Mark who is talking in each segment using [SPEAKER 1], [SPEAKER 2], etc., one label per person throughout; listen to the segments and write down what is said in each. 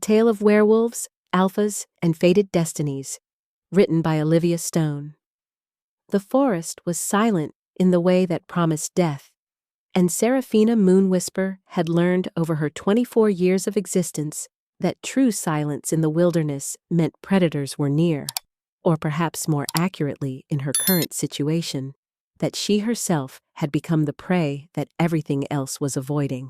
[SPEAKER 1] Tale of Werewolves, Alphas, and Fated Destinies, written by Olivia Stone. The forest was silent in the way that promised death, and Seraphina Moonwhisper had learned over her 24 years of existence that true silence in the wilderness meant predators were near, or perhaps more accurately in her current situation, that she herself had become the prey that everything else was avoiding,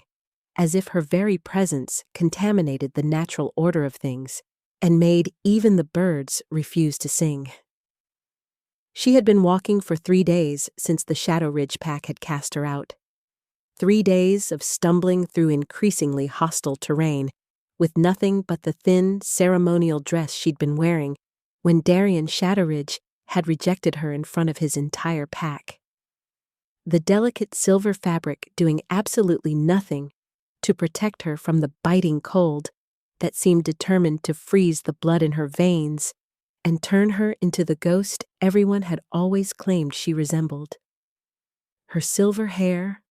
[SPEAKER 1] as if her very presence contaminated the natural order of things and made even the birds refuse to sing. She had been walking for 3 days since the Shadow Ridge pack had cast her out. 3 days of stumbling through increasingly hostile terrain, with nothing but the thin, ceremonial dress she'd been wearing when Darian Shadowridge had rejected her in front of his entire pack. The delicate silver fabric doing absolutely nothing to protect her from the biting cold that seemed determined to freeze the blood in her veins and turn her into the ghost everyone had always claimed she resembled. Her silver hair,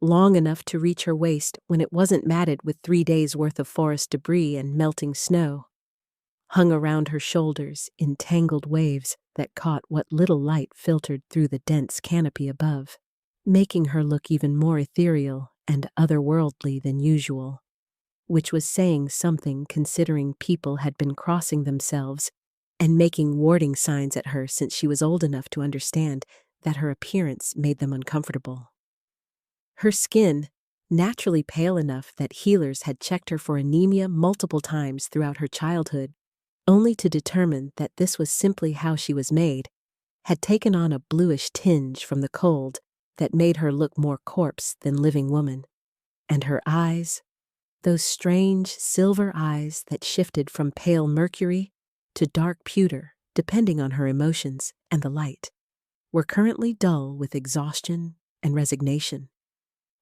[SPEAKER 1] long enough to reach her waist when it wasn't matted with 3 days' worth of forest debris and melting snow, hung around her shoulders in tangled waves that caught what little light filtered through the dense canopy above, making her look even more ethereal and otherworldly than usual, which was saying something considering people had been crossing themselves and making warding signs at her since she was old enough to understand that her appearance made them uncomfortable. Her skin, naturally pale enough that healers had checked her for anemia multiple times throughout her childhood, only to determine that this was simply how she was made, had taken on a bluish tinge from the cold that made her look more corpse than living woman. And her eyes, those strange silver eyes that shifted from pale mercury to dark pewter, depending on her emotions and the light, were currently dull with exhaustion and resignation,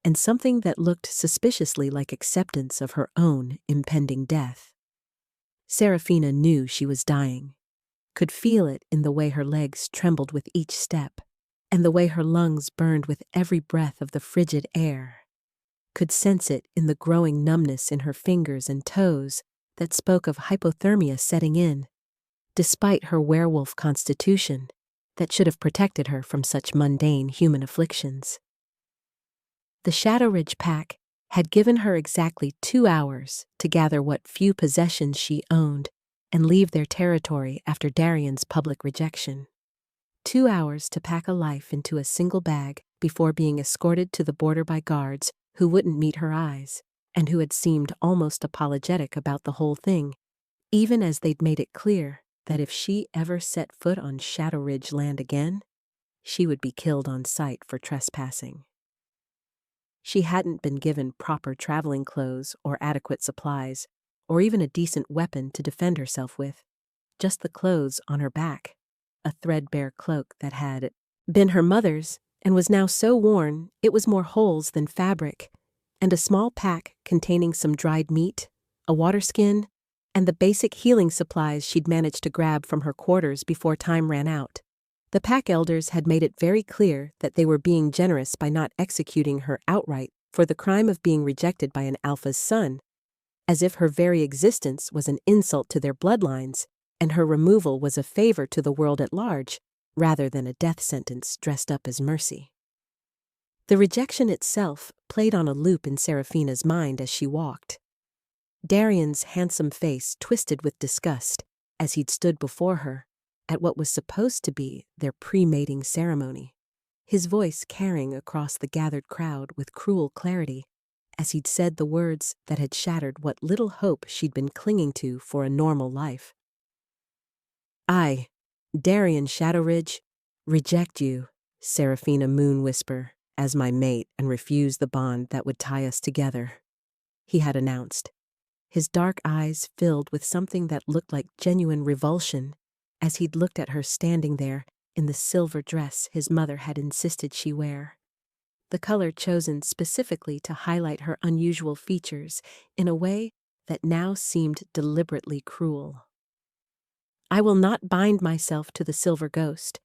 [SPEAKER 1] and something that looked suspiciously like acceptance of her own impending death. Seraphina knew she was dying, could feel it in the way her legs trembled with each step, and the way her lungs burned with every breath of the frigid air, could sense it in the growing numbness in her fingers and toes that spoke of hypothermia setting in, despite her werewolf constitution that should have protected her from such mundane human afflictions. The Shadow Ridge pack had given her exactly 2 hours to gather what few possessions she owned and leave their territory after Darian's public rejection. 2 hours to pack a life into a single bag before being escorted to the border by guards who wouldn't meet her eyes and who had seemed almost apologetic about the whole thing, even as they'd made it clear that if she ever set foot on Shadow Ridge land again, she would be killed on sight for trespassing. She hadn't been given proper traveling clothes or adequate supplies, or even a decent weapon to defend herself with, just the clothes on her back, a threadbare cloak that had been her mother's and was now so worn it was more holes than fabric, and a small pack containing some dried meat, a water skin, and the basic healing supplies she'd managed to grab from her quarters before time ran out. The pack elders had made it very clear that they were being generous by not executing her outright for the crime of being rejected by an alpha's son, as if her very existence was an insult to their bloodlines and her removal was a favor to the world at large, rather than a death sentence dressed up as mercy. The rejection itself played on a loop in Seraphina's mind as she walked. Darian's handsome face twisted with disgust as he'd stood before her at what was supposed to be their pre-mating ceremony, his voice carrying across the gathered crowd with cruel clarity as he'd said the words that had shattered what little hope she'd been clinging to for a normal life. I, Darian Shadowridge, reject you, Seraphina Moonwhisper, as my mate and refuse the bond that would tie us together, he had announced, his dark eyes filled with something that looked like genuine revulsion as he'd looked at her standing there in the silver dress his mother had insisted she wear, the color chosen specifically to highlight her unusual features in a way that now seemed deliberately cruel. I will not bind myself to the silver ghost,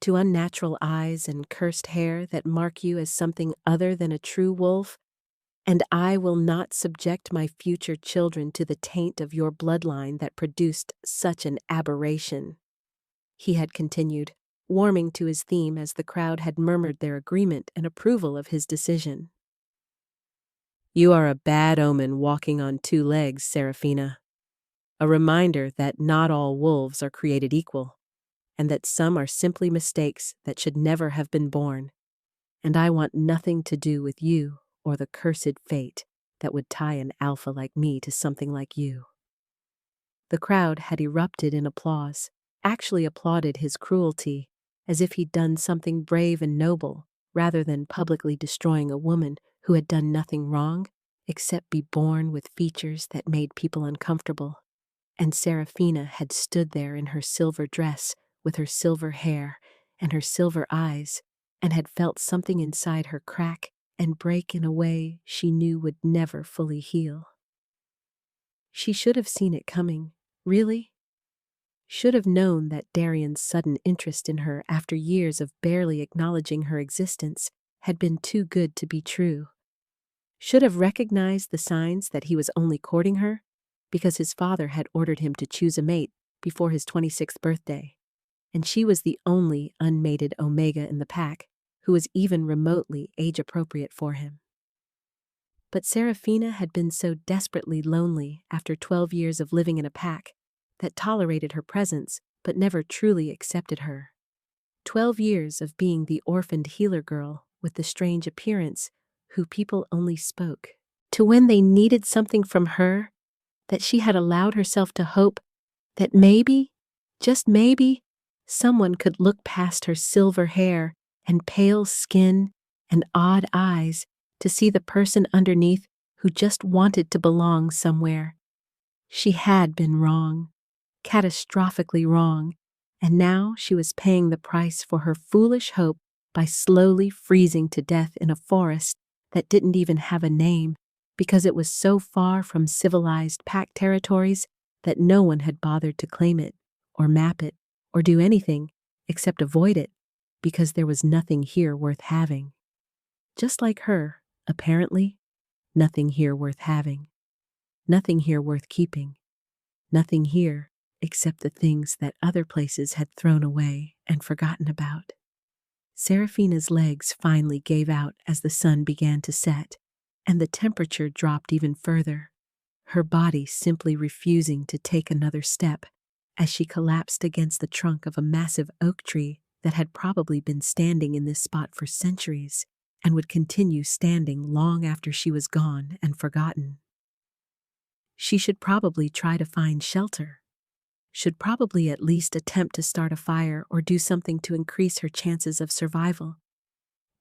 [SPEAKER 1] to unnatural eyes and cursed hair that mark you as something other than a true wolf, And I will not subject my future children to the taint of your bloodline that produced such an aberration. He had continued, warming to his theme as the crowd had murmured their agreement and approval of his decision. You are a bad omen walking on two legs, Seraphina. A reminder that not all wolves are created equal, and that some are simply mistakes that should never have been born. And I want nothing to do with you or the cursed fate that would tie an alpha like me to something like you. The crowd had erupted in applause, actually applauded his cruelty, as if he'd done something brave and noble, rather than publicly destroying a woman who had done nothing wrong except be born with features that made people uncomfortable. And Seraphina had stood there in her silver dress, with her silver hair and her silver eyes, and had felt something inside her crack and break in a way she knew would never fully heal. She should have seen it coming, really. Should have known that Darian's sudden interest in her after years of barely acknowledging her existence had been too good to be true. Should have recognized the signs that he was only courting her, because his father had ordered him to choose a mate before his 26th birthday, and she was the only unmated Omega in the pack who was even remotely age-appropriate for him. But Seraphina had been so desperately lonely after 12 years of living in a pack that tolerated her presence but never truly accepted her. 12 years of being the orphaned healer girl with the strange appearance who people only spoke to when they needed something from her, that she had allowed herself to hope that maybe, just maybe, someone could look past her silver hair and pale skin and odd eyes to see the person underneath who just wanted to belong somewhere. She had been wrong, catastrophically wrong, and now she was paying the price for her foolish hope by slowly freezing to death in a forest that didn't even have a name because it was so far from civilized pack territories that no one had bothered to claim it or map it or do anything except avoid it because there was nothing here worth having. Just like her, apparently, nothing here worth having, nothing here worth keeping, nothing here except the things that other places had thrown away and forgotten about. Seraphina's legs finally gave out as the sun began to set, and the temperature dropped even further, her body simply refusing to take another step as she collapsed against the trunk of a massive oak tree that had probably been standing in this spot for centuries and would continue standing long after she was gone and forgotten. She should probably try to find shelter, should probably at least attempt to start a fire or do something to increase her chances of survival.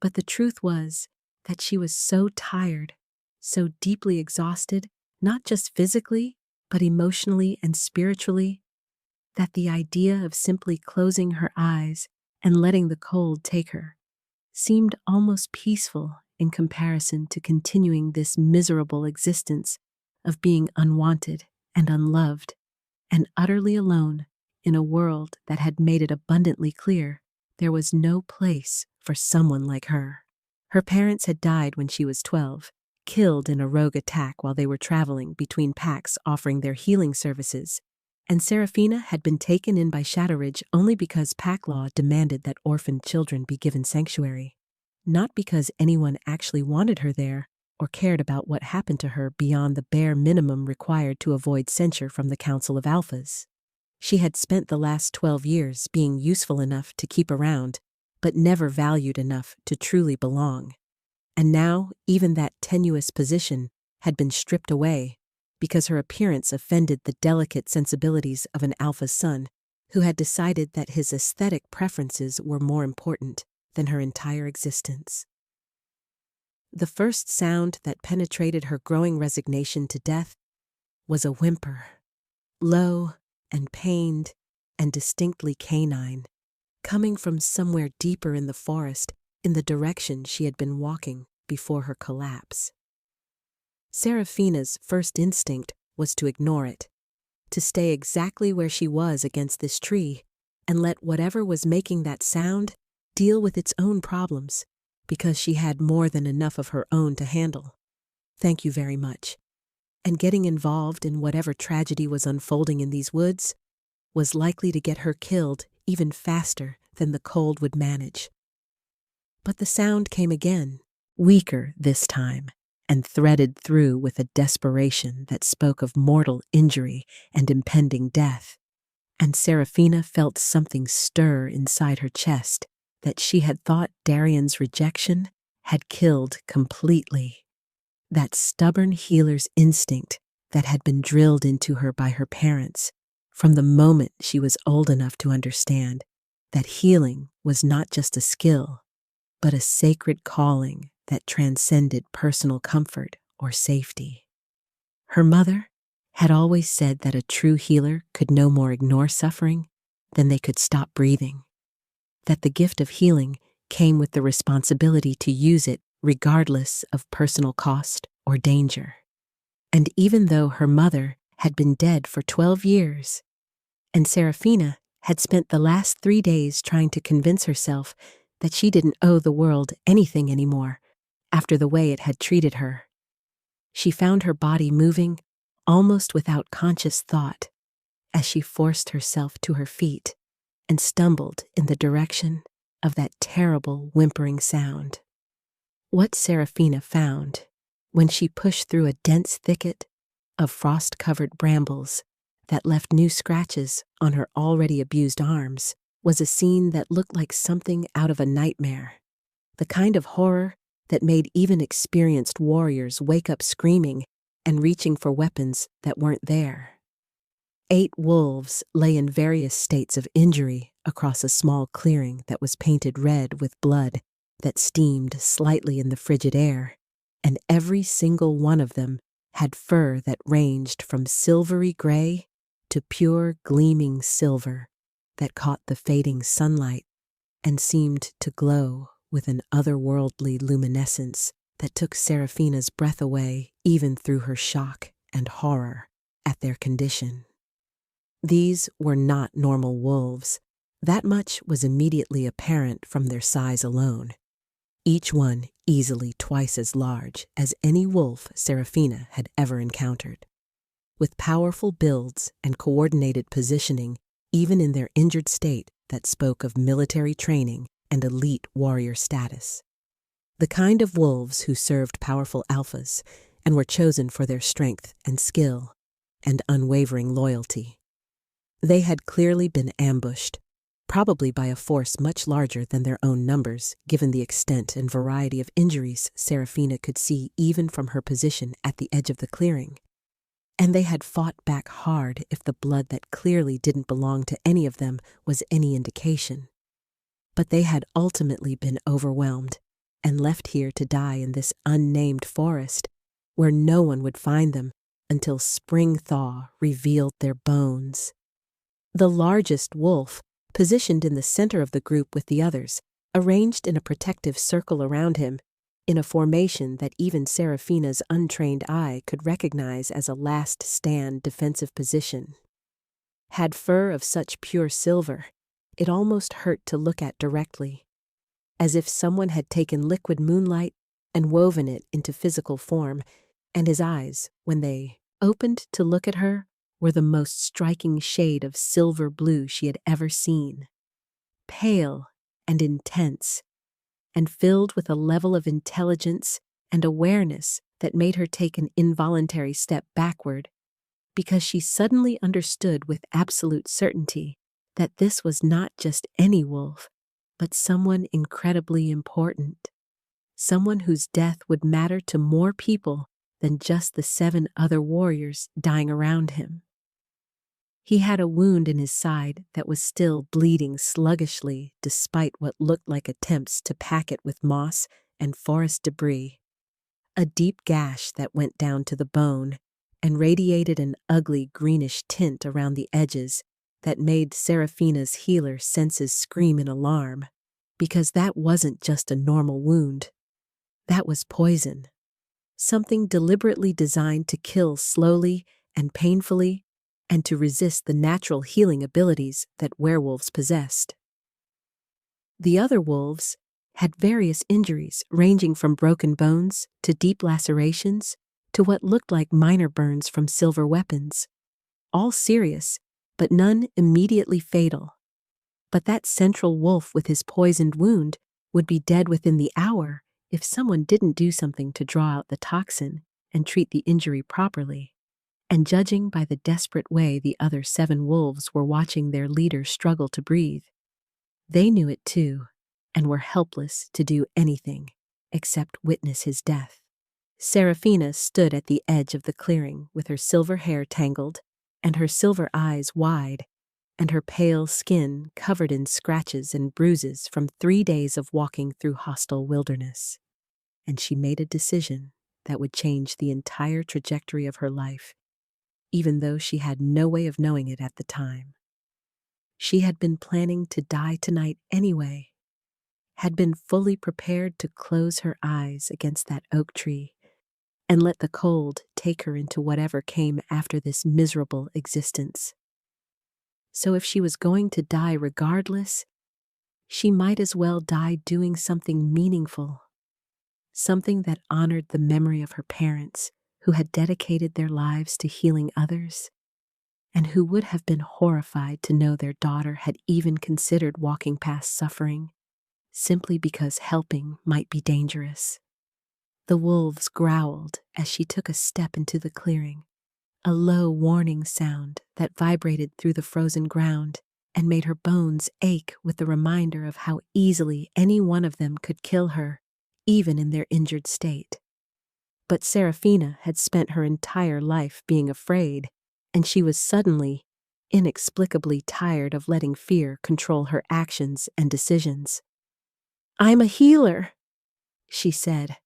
[SPEAKER 1] But the truth was that she was so tired, so deeply exhausted, not just physically, but emotionally and spiritually, that the idea of simply closing her eyes and letting the cold take her seemed almost peaceful in comparison to continuing this miserable existence of being unwanted and unloved and utterly alone in a world that had made it abundantly clear there was no place for someone like her. Her parents had died when she was 12, killed in a rogue attack while they were traveling between packs offering their healing services, and Seraphina had been taken in by Shadowridge only because pack law demanded that orphaned children be given sanctuary, not because anyone actually wanted her there or cared about what happened to her beyond the bare minimum required to avoid censure from the Council of Alphas. She had spent the last 12 years being useful enough to keep around, but never valued enough to truly belong. And now, even that tenuous position had been stripped away because her appearance offended the delicate sensibilities of an alpha son who had decided that his aesthetic preferences were more important than her entire existence. The first sound that penetrated her growing resignation to death was a whimper, low and pained and distinctly canine, coming from somewhere deeper in the forest in the direction she had been walking before her collapse. Seraphina's first instinct was to ignore it, to stay exactly where she was against this tree and let whatever was making that sound deal with its own problems, because she had more than enough of her own to handle. Thank you very much. And getting involved in whatever tragedy was unfolding in these woods was likely to get her killed even faster than the cold would manage. But the sound came again, weaker this time, and threaded through with a desperation that spoke of mortal injury and impending death. And Seraphina felt something stir inside her chest that she had thought Darian's rejection had killed completely. That stubborn healer's instinct that had been drilled into her by her parents from the moment she was old enough to understand that healing was not just a skill, but a sacred calling that transcended personal comfort or safety. Her mother had always said that a true healer could no more ignore suffering than they could stop breathing, that the gift of healing came with the responsibility to use it regardless of personal cost or danger. And even though her mother had been dead for 12 years, and Seraphina had spent the last 3 days trying to convince herself that she didn't owe the world anything anymore after the way it had treated her, she found her body moving almost without conscious thought as she forced herself to her feet and stumbled in the direction of that terrible whimpering sound. What Seraphina found when she pushed through a dense thicket of frost-covered brambles that left new scratches on her already abused arms was a scene that looked like something out of a nightmare, the kind of horror that made even experienced warriors wake up screaming and reaching for weapons that weren't there. 8 wolves lay in various states of injury across a small clearing that was painted red with blood that steamed slightly in the frigid air, and every single one of them had fur that ranged from silvery gray to pure gleaming silver that caught the fading sunlight and seemed to glow with an otherworldly luminescence that took Seraphina's breath away even through her shock and horror at their condition. These were not normal wolves. That much was immediately apparent from their size alone, each one easily twice as large as any wolf Seraphina had ever encountered. With powerful builds and coordinated positioning even in their injured state that spoke of military training and elite warrior status. The kind of wolves who served powerful alphas and were chosen for their strength and skill and unwavering loyalty. They had clearly been ambushed, probably by a force much larger than their own numbers, given the extent and variety of injuries Seraphina could see even from her position at the edge of the clearing. And they had fought back hard if the blood that clearly didn't belong to any of them was any indication. But they had ultimately been overwhelmed and left here to die in this unnamed forest where no one would find them until spring thaw revealed their bones. The largest wolf, positioned in the center of the group with the others, arranged in a protective circle around him, in a formation that even Seraphina's untrained eye could recognize as a last-stand defensive position. Had fur of such pure silver, it almost hurt to look at directly, as if someone had taken liquid moonlight and woven it into physical form, and his eyes, when they opened to look at her, were the most striking shade of silver blue she had ever seen. Pale and intense, and filled with a level of intelligence and awareness that made her take an involuntary step backward, because she suddenly understood with absolute certainty that this was not just any wolf, but someone incredibly important, someone whose death would matter to more people than just the 7 other warriors dying around him. He had a wound in his side that was still bleeding sluggishly despite what looked like attempts to pack it with moss and forest debris. A deep gash that went down to the bone and radiated an ugly greenish tint around the edges that made Seraphina's healer senses scream in alarm, because that wasn't just a normal wound. That was poison. Something deliberately designed to kill slowly and painfully and to resist the natural healing abilities that werewolves possessed. The other wolves had various injuries ranging from broken bones to deep lacerations to what looked like minor burns from silver weapons, all serious, but none immediately fatal. But that central wolf with his poisoned wound would be dead within the hour if someone didn't do something to draw out the toxin and treat the injury properly. And judging by the desperate way the other 7 wolves were watching their leader struggle to breathe, they knew it too, and were helpless to do anything except witness his death. Seraphina stood at the edge of the clearing with her silver hair tangled and her silver eyes wide, and her pale skin covered in scratches and bruises from 3 days of walking through hostile wilderness. And she made a decision that would change the entire trajectory of her life, even though she had no way of knowing it at the time. She had been planning to die tonight anyway, had been fully prepared to close her eyes against that oak tree and let the cold take her into whatever came after this miserable existence. So if she was going to die regardless, she might as well die doing something meaningful, something that honored the memory of her parents who had dedicated their lives to healing others, and who would have been horrified to know their daughter had even considered walking past suffering, simply because helping might be dangerous. The wolves growled as she took a step into the clearing, a low warning sound that vibrated through the frozen ground and made her bones ache with the reminder of how easily any one of them could kill her, even in their injured state. But Seraphina had spent her entire life being afraid, and she was suddenly, inexplicably tired of letting fear control her actions and decisions. "I'm a healer," she said,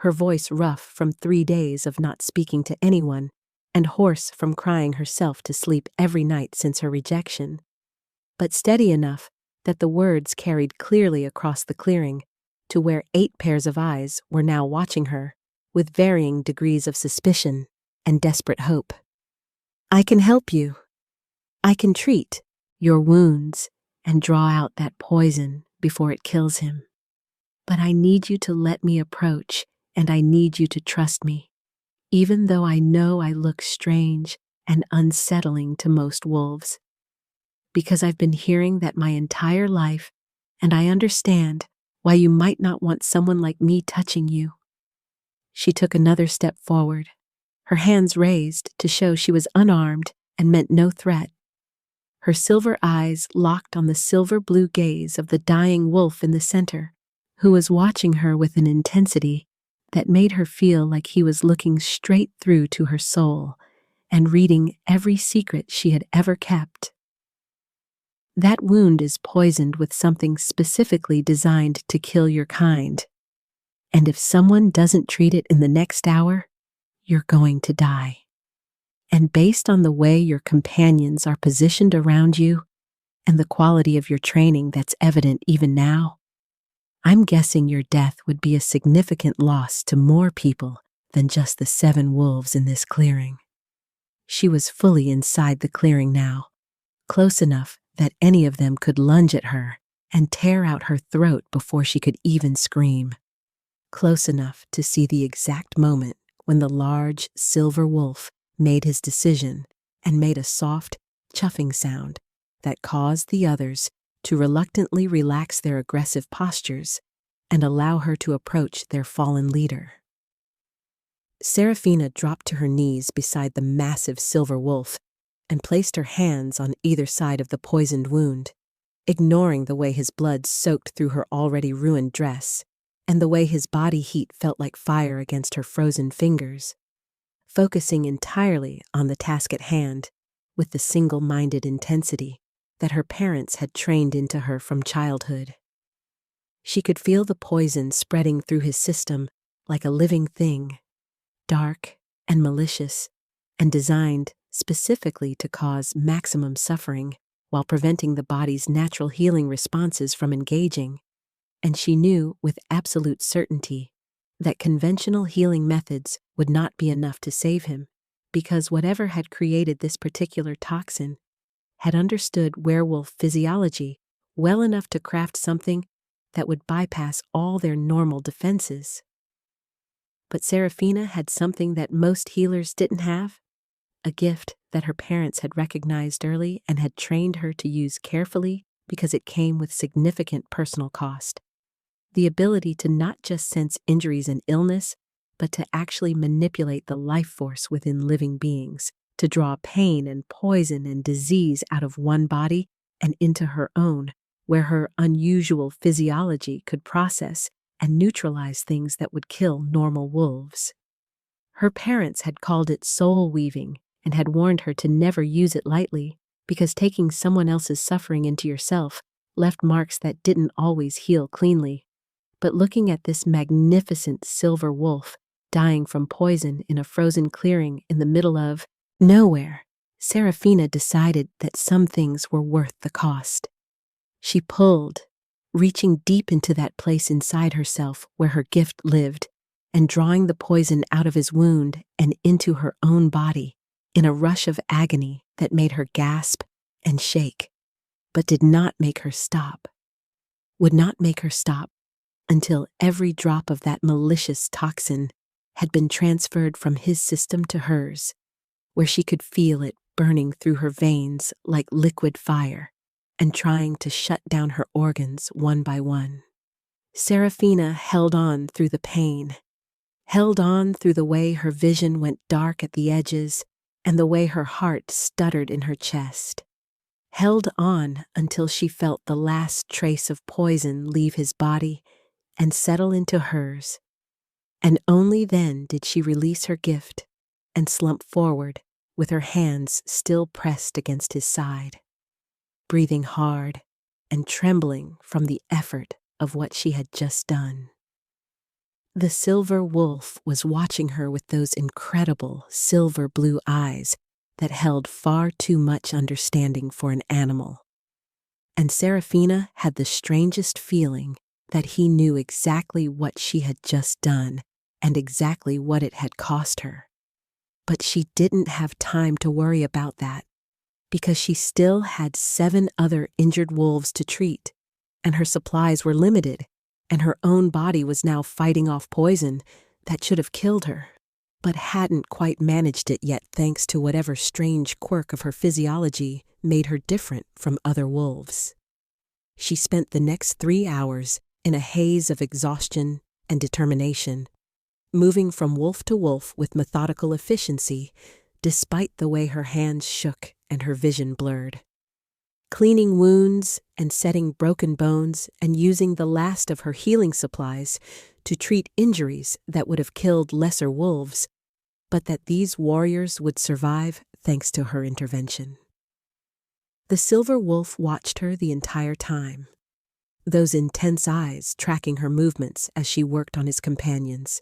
[SPEAKER 1] her voice rough from 3 days of not speaking to anyone and hoarse from crying herself to sleep every night since her rejection, but steady enough that the words carried clearly across the clearing to where 8 pairs of eyes were now watching her with varying degrees of suspicion and desperate hope. "I can help you. I can treat your wounds and draw out that poison before it kills him. But I need you to let me approach, and I need you to trust me, even though I know I look strange and unsettling to most wolves. Because I've been hearing that my entire life, and I understand why you might not want someone like me touching you." She took another step forward, her hands raised to show she was unarmed and meant no threat. Her silver eyes locked on the silver-blue gaze of the dying wolf in the center, who was watching her with an intensity that made her feel like he was looking straight through to her soul and reading every secret she had ever kept. "That wound is poisoned with something specifically designed to kill your kind. And if someone doesn't treat it in the next hour, you're going to die. And based on the way your companions are positioned around you and the quality of your training that's evident even now, I'm guessing your death would be a significant loss to more people than just the 7 wolves in this clearing." She was fully inside the clearing now, close enough that any of them could lunge at her and tear out her throat before she could even scream. Close enough to see the exact moment when the large silver wolf made his decision and made a soft, chuffing sound that caused the others to reluctantly relax their aggressive postures and allow her to approach their fallen leader. Seraphina dropped to her knees beside the massive silver wolf and placed her hands on either side of the poisoned wound, ignoring the way his blood soaked through her already ruined dress and the way his body heat felt like fire against her frozen fingers, focusing entirely on the task at hand with the single-minded intensity that her parents had trained into her from childhood. She could feel the poison spreading through his system like a living thing, dark and malicious, and designed specifically to cause maximum suffering while preventing the body's natural healing responses from engaging. And she knew with absolute certainty that conventional healing methods would not be enough to save him, because whatever had created this particular toxin had understood werewolf physiology well enough to craft something that would bypass all their normal defenses. But Seraphina had something that most healers didn't have, a gift that her parents had recognized early and had trained her to use carefully because it came with significant personal cost. The ability to not just sense injuries and illness, but to actually manipulate the life force within living beings, to draw pain and poison and disease out of one body and into her own, where her unusual physiology could process and neutralize things that would kill normal wolves. Her parents had called it soul weaving and had warned her to never use it lightly, because taking someone else's suffering into yourself left marks that didn't always heal cleanly. But looking at this magnificent silver wolf dying from poison in a frozen clearing in the middle of nowhere, Seraphina decided that some things were worth the cost. She pulled, reaching deep into that place inside herself where her gift lived, and drawing the poison out of his wound and into her own body in a rush of agony that made her gasp and shake, but did not make her stop. Would not make her stop until every drop of that malicious toxin had been transferred from his system to hers, where she could feel it burning through her veins like liquid fire and trying to shut down her organs one by one. Seraphina held on through the pain, held on through the way her vision went dark at the edges and the way her heart stuttered in her chest. Held on until she felt the last trace of poison leave his body and settle into hers. And only then did she release her gift and slump forward with her hands still pressed against his side, breathing hard and trembling from the effort of what she had just done. The silver wolf was watching her with those incredible silver blue eyes that held far too much understanding for an animal. And Seraphina had the strangest feeling that he knew exactly what she had just done and exactly what it had cost her. But she didn't have time to worry about that, because she still had 7 other injured wolves to treat, and her supplies were limited, and her own body was now fighting off poison that should have killed her, but hadn't quite managed it yet thanks to whatever strange quirk of her physiology made her different from other wolves. She spent the next 3 hours in a haze of exhaustion and determination, moving from wolf to wolf with methodical efficiency, despite the way her hands shook and her vision blurred. Cleaning wounds and setting broken bones and using the last of her healing supplies to treat injuries that would have killed lesser wolves, but that these warriors would survive thanks to her intervention. The silver wolf watched her the entire time, those intense eyes tracking her movements as she worked on his companions,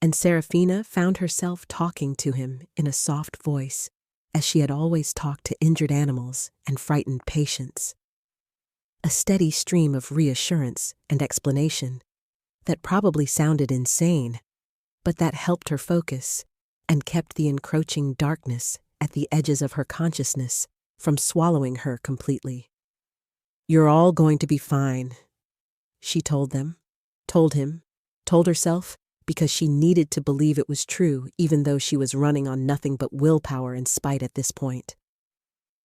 [SPEAKER 1] and Seraphina found herself talking to him in a soft voice, as she had always talked to injured animals and frightened patients. A steady stream of reassurance and explanation that probably sounded insane, but that helped her focus and kept the encroaching darkness at the edges of her consciousness from swallowing her completely. "You're all going to be fine," she told them, told him, told herself, because she needed to believe it was true even though she was running on nothing but willpower and spite at this point.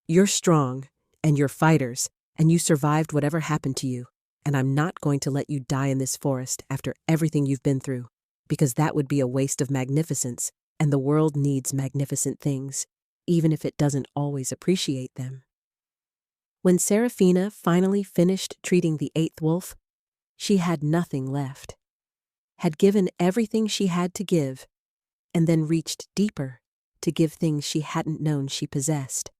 [SPEAKER 1] "You're strong, and you're fighters, and you survived whatever happened to you, and I'm not going to let you die in this forest after everything you've been through, because that would be a waste of magnificence, and the world needs magnificent things, even if it doesn't always appreciate them." When Seraphina finally finished treating the 8th wolf, she had nothing left, had given everything she had to give, and then reached deeper to give things she hadn't known she possessed.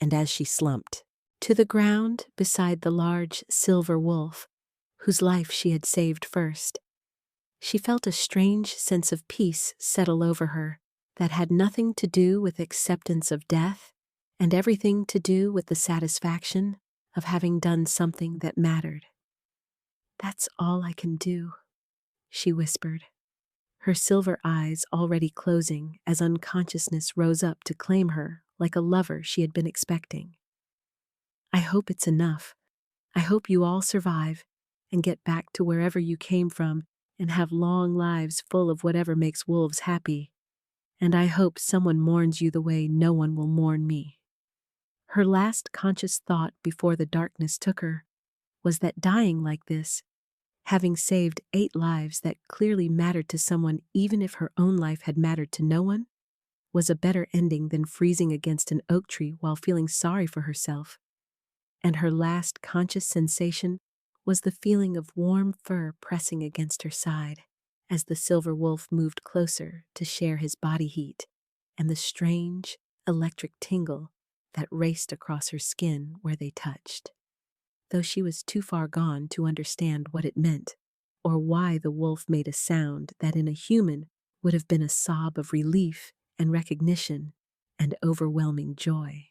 [SPEAKER 1] And as she slumped to the ground beside the large silver wolf, whose life she had saved first, she felt a strange sense of peace settle over her that had nothing to do with acceptance of death and everything to do with the satisfaction of having done something that mattered. "That's all I can do," she whispered, her silver eyes already closing as unconsciousness rose up to claim her like a lover she had been expecting. "I hope it's enough. I hope you all survive and get back to wherever you came from and have long lives full of whatever makes wolves happy. And I hope someone mourns you the way no one will mourn me." Her last conscious thought before the darkness took her was that dying like this, having saved 8 lives that clearly mattered to someone even if her own life had mattered to no one, was a better ending than freezing against an oak tree while feeling sorry for herself. And her last conscious sensation was the feeling of warm fur pressing against her side as the silver wolf moved closer to share his body heat, and the strange, electric tingle that raced across her skin where they touched. Though she was too far gone to understand what it meant, or why the wolf made a sound that in a human would have been a sob of relief and recognition and overwhelming joy.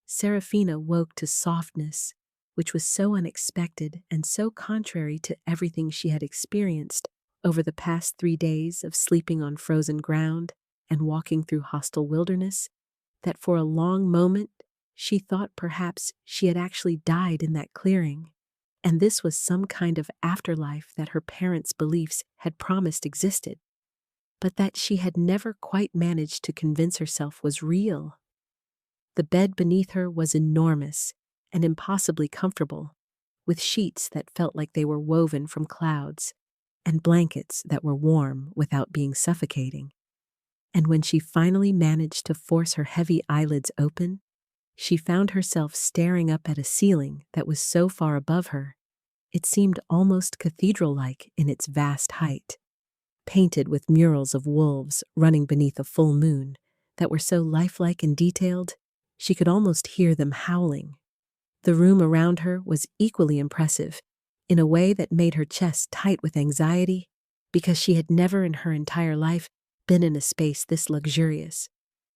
[SPEAKER 1] Seraphina woke to softness, which was so unexpected and so contrary to everything she had experienced over the past 3 days of sleeping on frozen ground and walking through hostile wilderness, that for a long moment she thought perhaps she had actually died in that clearing, and this was some kind of afterlife that her parents' beliefs had promised existed, but that she had never quite managed to convince herself was real. The bed beneath her was enormous and impossibly comfortable, with sheets that felt like they were woven from clouds, and blankets that were warm without being suffocating. And when she finally managed to force her heavy eyelids open, she found herself staring up at a ceiling that was so far above her, it seemed almost cathedral-like in its vast height, painted with murals of wolves running beneath a full moon that were so lifelike and detailed, she could almost hear them howling. The room around her was equally impressive, in a way that made her chest tight with anxiety, because she had never in her entire life been in a space this luxurious,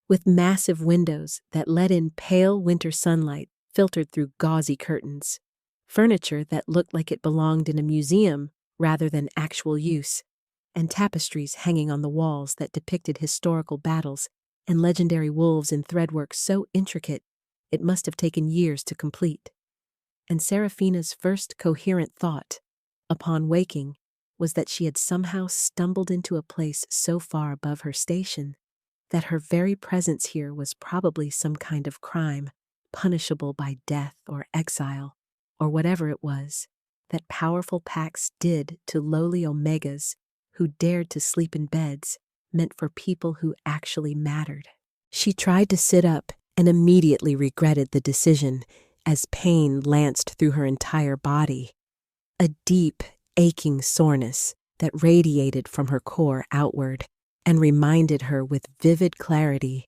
[SPEAKER 1] with massive windows that let in pale winter sunlight filtered through gauzy curtains, furniture that looked like it belonged in a museum rather than actual use, and tapestries hanging on the walls that depicted historical battles and legendary wolves in threadwork so intricate it must have taken years to complete. And Seraphina's first coherent thought, upon waking, was that she had somehow stumbled into a place so far above her station that her very presence here was probably some kind of crime, punishable by death or exile, or whatever it was that powerful packs did to lowly omegas who dared to sleep in beds meant for people who actually mattered. She tried to sit up and immediately regretted the decision as pain lanced through her entire body, a deep, aching soreness that radiated from her core outward and reminded her with vivid clarity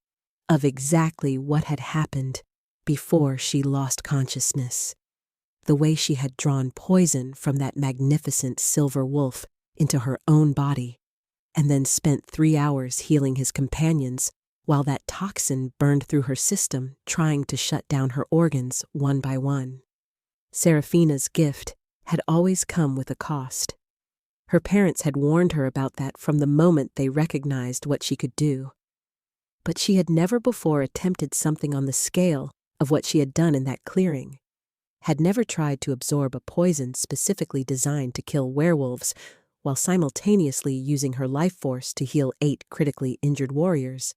[SPEAKER 1] of exactly what had happened before she lost consciousness. The way she had drawn poison from that magnificent silver wolf into her own body, and then spent 3 hours healing his companions while that toxin burned through her system trying to shut down her organs one by one. Seraphina's gift had always come with a cost. Her parents had warned her about that from the moment they recognized what she could do. But she had never before attempted something on the scale of what she had done in that clearing, had never tried to absorb a poison specifically designed to kill werewolves while simultaneously using her life force to heal 8 critically injured warriors,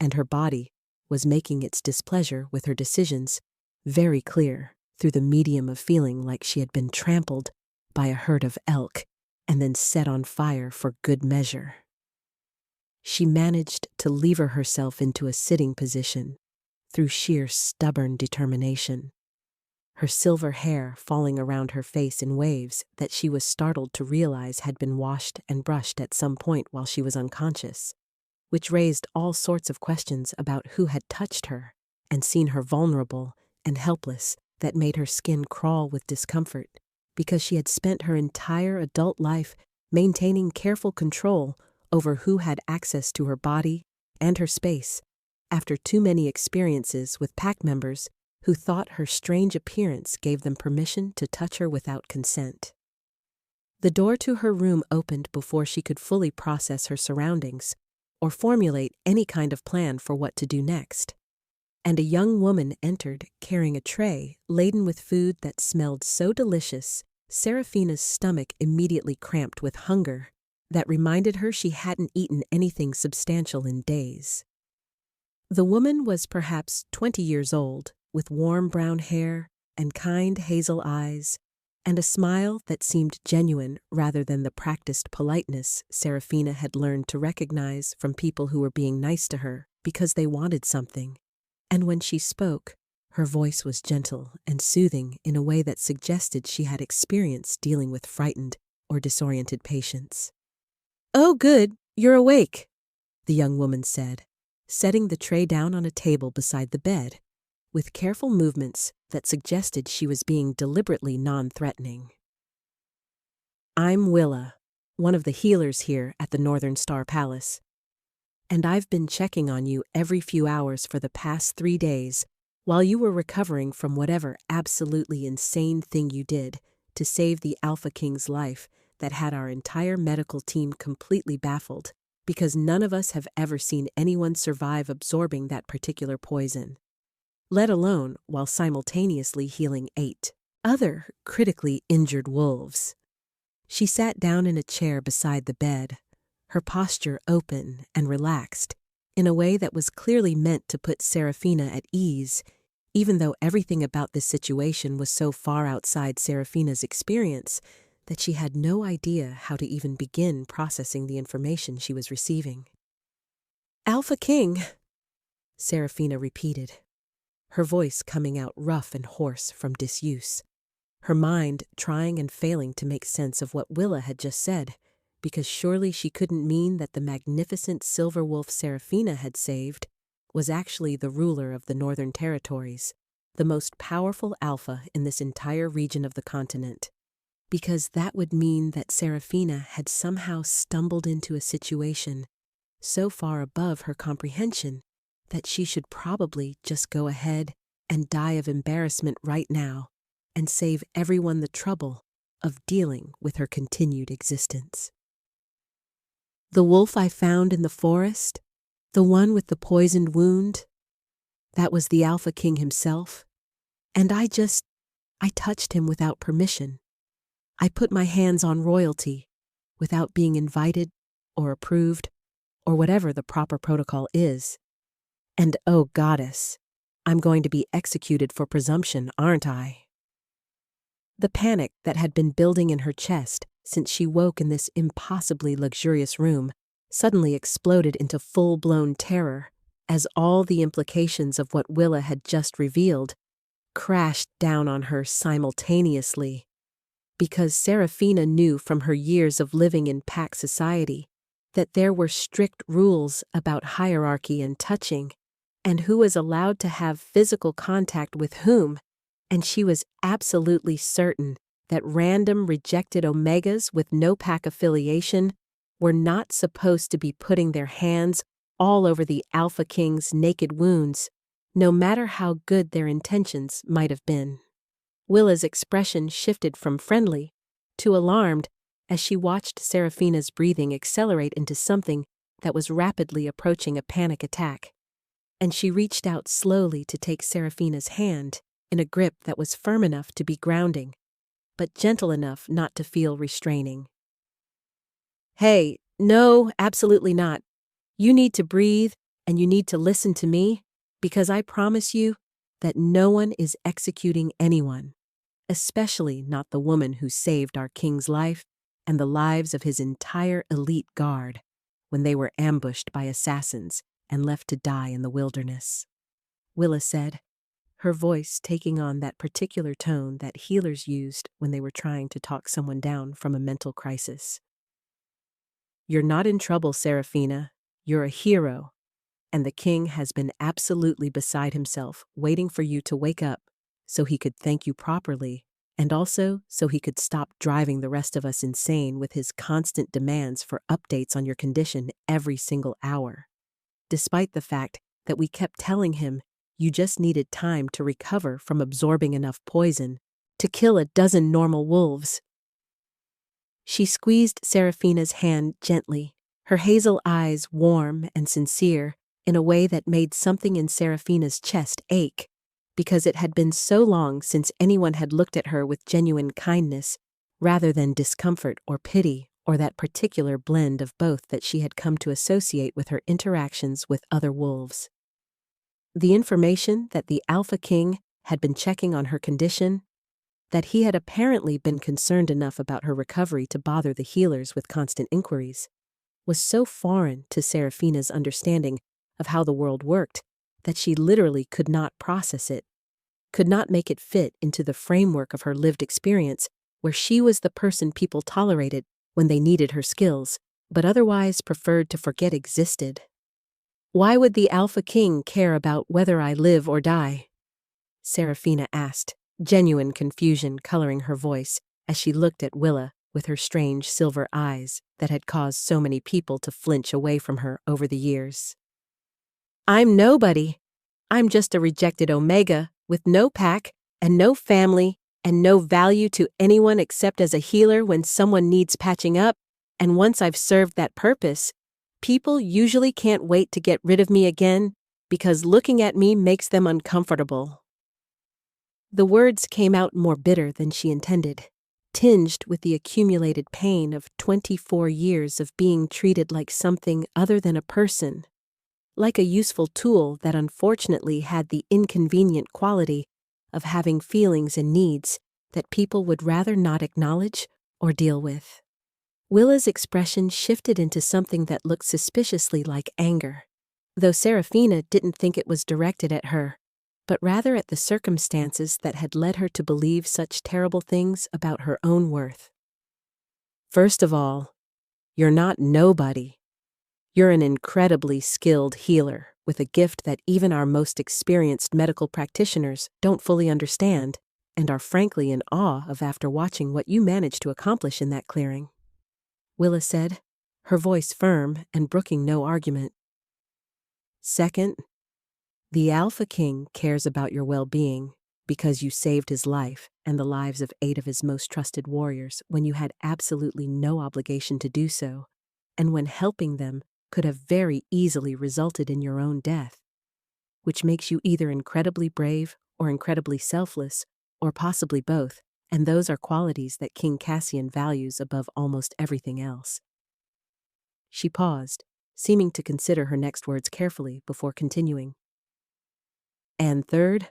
[SPEAKER 1] and her body was making its displeasure with her decisions very clear through the medium of feeling like she had been trampled by a herd of elk and then set on fire for good measure. She managed to lever herself into a sitting position through sheer stubborn determination, her silver hair falling around her face in waves that she was startled to realize had been washed and brushed at some point while she was unconscious, which raised all sorts of questions about who had touched her and seen her vulnerable and helpless that made her skin crawl with discomfort, because she had spent her entire adult life maintaining careful control over who had access to her body and her space after too many experiences with pack members who thought her strange appearance gave them permission to touch her without consent. The door to her room opened before she could fully process her surroundings or formulate any kind of plan for what to do next, and a young woman entered carrying a tray laden with food that smelled so delicious Seraphina's stomach immediately cramped with hunger that reminded her she hadn't eaten anything substantial in days. The woman was perhaps 20 years old, with warm brown hair and kind hazel eyes, and a smile that seemed genuine rather than the practiced politeness Seraphina had learned to recognize from people who were being nice to her because they wanted something. And when she spoke, her voice was gentle and soothing in a way that suggested she had experience dealing with frightened or disoriented patients. "Oh, good, you're awake," the young woman said, setting the tray down on a table beside the bed, with careful movements that suggested she was being deliberately non-threatening. "I'm Willa, one of the healers here at the Northern Star Palace, and I've been checking on you every few hours for the past 3 days while you were recovering from whatever absolutely insane thing you did to save the Alpha King's life that had our entire medical team completely baffled, because none of us have ever seen anyone survive absorbing that particular poison, let alone while simultaneously healing 8 other critically injured wolves." She sat down in a chair beside the bed, her posture open and relaxed, in a way that was clearly meant to put Seraphina at ease, even though everything about this situation was so far outside Seraphina's experience that she had no idea how to even begin processing the information she was receiving. "Alpha King," Seraphina repeated, her voice coming out rough and hoarse from disuse, her mind trying and failing to make sense of what Willa had just said, because surely she couldn't mean that the magnificent silver wolf Seraphina had saved was actually the ruler of the Northern Territories, the most powerful alpha in this entire region of the continent, because that would mean that Seraphina had somehow stumbled into a situation so far above her comprehension that she should probably just go ahead and die of embarrassment right now and save everyone the trouble of dealing with her continued existence. "The wolf I found in the forest, the one with the poisoned wound, that was the Alpha King himself, and I touched him without permission. I put my hands on royalty without being invited or approved or whatever the proper protocol is. And oh goddess, I'm going to be executed for presumption, aren't I?" The panic that had been building in her chest since she woke in this impossibly luxurious room suddenly exploded into full-blown terror as all the implications of what Willa had just revealed crashed down on her simultaneously. Because Seraphina knew from her years of living in pack society that there were strict rules about hierarchy and touching, and who was allowed to have physical contact with whom, and she was absolutely certain that random rejected Omegas with no pack affiliation were not supposed to be putting their hands all over the Alpha King's naked wounds, no matter how good their intentions might have been. Willa's expression shifted from friendly to alarmed as she watched Seraphina's breathing accelerate into something that was rapidly approaching a panic attack, and she reached out slowly to take Seraphina's hand in a grip that was firm enough to be grounding, but gentle enough not to feel restraining. "Hey, no, absolutely not. You need to breathe and you need to listen to me, because I promise you that no one is executing anyone, especially not the woman who saved our king's life and the lives of his entire elite guard when they were ambushed by assassins and left to die in the wilderness," Willa said, her voice taking on that particular tone that healers used when they were trying to talk someone down from a mental crisis. "You're not in trouble, Seraphina. You're a hero, and the king has been absolutely beside himself waiting for you to wake up so he could thank you properly, and also so he could stop driving the rest of us insane with his constant demands for updates on your condition every single hour, despite the fact that we kept telling him you just needed time to recover from absorbing enough poison to kill a dozen normal wolves." She squeezed Seraphina's hand gently, her hazel eyes warm and sincere in a way that made something in Seraphina's chest ache, because it had been so long since anyone had looked at her with genuine kindness rather than discomfort or pity or that particular blend of both that she had come to associate with her interactions with other wolves. The information that the Alpha King had been checking on her condition, that he had apparently been concerned enough about her recovery to bother the healers with constant inquiries, was so foreign to Seraphina's understanding of how the world worked that she literally could not process it, could not make it fit into the framework of her lived experience, where she was the person people tolerated when they needed her skills, but otherwise preferred to forget existed. "Why would the Alpha King care about whether I live or die?" Seraphina asked, genuine confusion coloring her voice as she looked at Willa with her strange silver eyes that had caused so many people to flinch away from her over the years. "I'm nobody. I'm just a rejected Omega with no pack and no family and no value to anyone except as a healer when someone needs patching up, and once I've served that purpose, people usually can't wait to get rid of me again because looking at me makes them uncomfortable." The words came out more bitter than she intended, tinged with the accumulated pain of 24 years of being treated like something other than a person, like a useful tool that unfortunately had the inconvenient quality of having feelings and needs that people would rather not acknowledge or deal with. Willa's expression shifted into something that looked suspiciously like anger, though Seraphina didn't think it was directed at her, but rather at the circumstances that had led her to believe such terrible things about her own worth. "First of all, you're not nobody. You're an incredibly skilled healer with a gift that even our most experienced medical practitioners don't fully understand and are frankly in awe of after watching what you managed to accomplish in that clearing," Willa said, her voice firm and brooking no argument. "Second, the Alpha King cares about your well-being because you saved his life and the lives of 8 of his most trusted warriors when you had absolutely no obligation to do so, and when helping them could have very easily resulted in your own death, which makes you either incredibly brave or incredibly selfless, or possibly both, and those are qualities that King Cassian values above almost everything else." She paused, seeming to consider her next words carefully before continuing. "And third,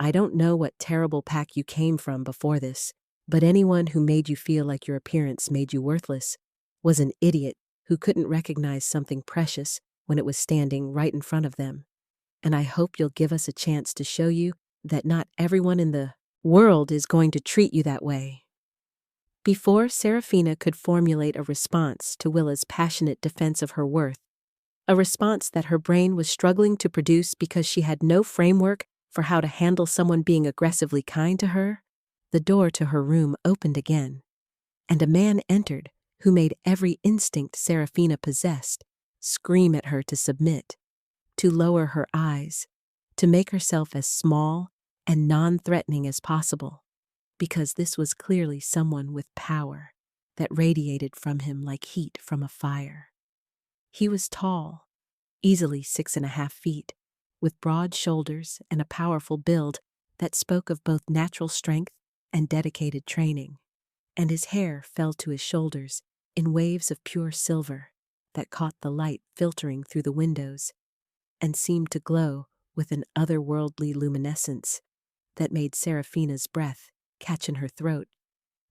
[SPEAKER 1] I don't know what terrible pack you came from before this, but anyone who made you feel like your appearance made you worthless was an idiot who couldn't recognize something precious when it was standing right in front of them. And I hope you'll give us a chance to show you that not everyone in the world is going to treat you that way." Before Seraphina could formulate a response to Willa's passionate defense of her worth, a response that her brain was struggling to produce because she had no framework for how to handle someone being aggressively kind to her, the door to her room opened again, and a man entered who made every instinct Seraphina possessed scream at her to submit, to lower her eyes, to make herself as small and non-threatening as possible, because this was clearly someone with power that radiated from him like heat from a fire. He was tall, easily 6.5 feet, with broad shoulders and a powerful build that spoke of both natural strength and dedicated training, and his hair fell to his shoulders in waves of pure silver that caught the light filtering through the windows and seemed to glow with an otherworldly luminescence that made Seraphina's breath catch in her throat,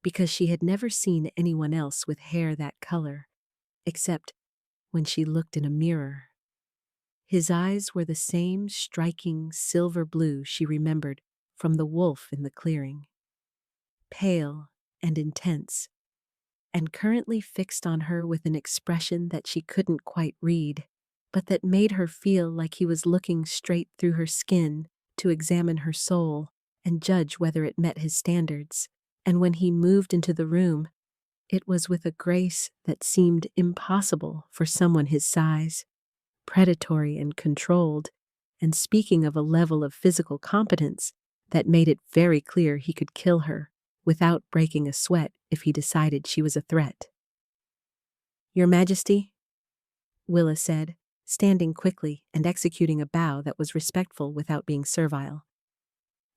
[SPEAKER 1] because she had never seen anyone else with hair that color, except when she looked in a mirror. His eyes were the same striking silver blue she remembered from the wolf in the clearing, pale and intense, and currently fixed on her with an expression that she couldn't quite read, but that made her feel like he was looking straight through her skin to examine her soul and judge whether it met his standards. And when he moved into the room, it was with a grace that seemed impossible for someone his size, predatory and controlled, and speaking of a level of physical competence that made it very clear he could kill her without breaking a sweat if he decided she was a threat. "Your Majesty," Willa said, standing quickly and executing a bow that was respectful without being servile.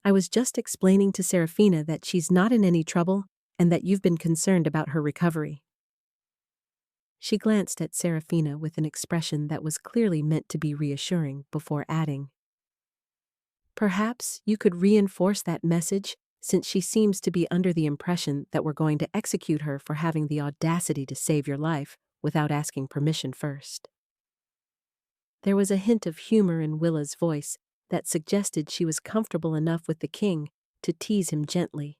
[SPEAKER 1] "I was just explaining to Seraphina that she's not in any trouble and that you've been concerned about her recovery." She glanced at Serafina with an expression that was clearly meant to be reassuring before adding, "Perhaps you could reinforce that message, since she seems to be under the impression that we're going to execute her for having the audacity to save your life without asking permission first." There was a hint of humor in Willa's voice that suggested she was comfortable enough with the king to tease him gently,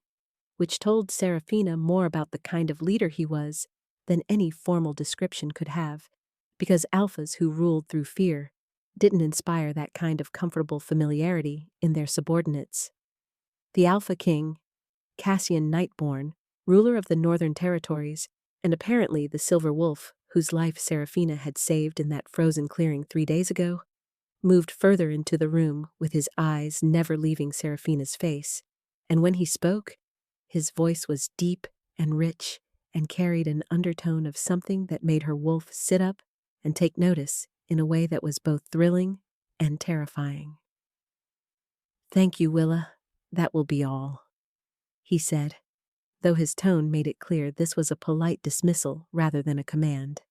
[SPEAKER 1] which told Serafina more about the kind of leader he was than any formal description could have, because alphas who ruled through fear didn't inspire that kind of comfortable familiarity in their subordinates. The Alpha King, Cassian Nightborn, ruler of the Northern Territories, and apparently the Silver Wolf, whose life Serafina had saved in that frozen clearing 3 days ago, moved further into the room with his eyes never leaving Serafina's face, and when he spoke, his voice was deep and rich and carried an undertone of something that made her wolf sit up and take notice in a way that was both thrilling and terrifying. "Thank you, Willa. That will be all," he said, though his tone made it clear this was a polite dismissal rather than a command.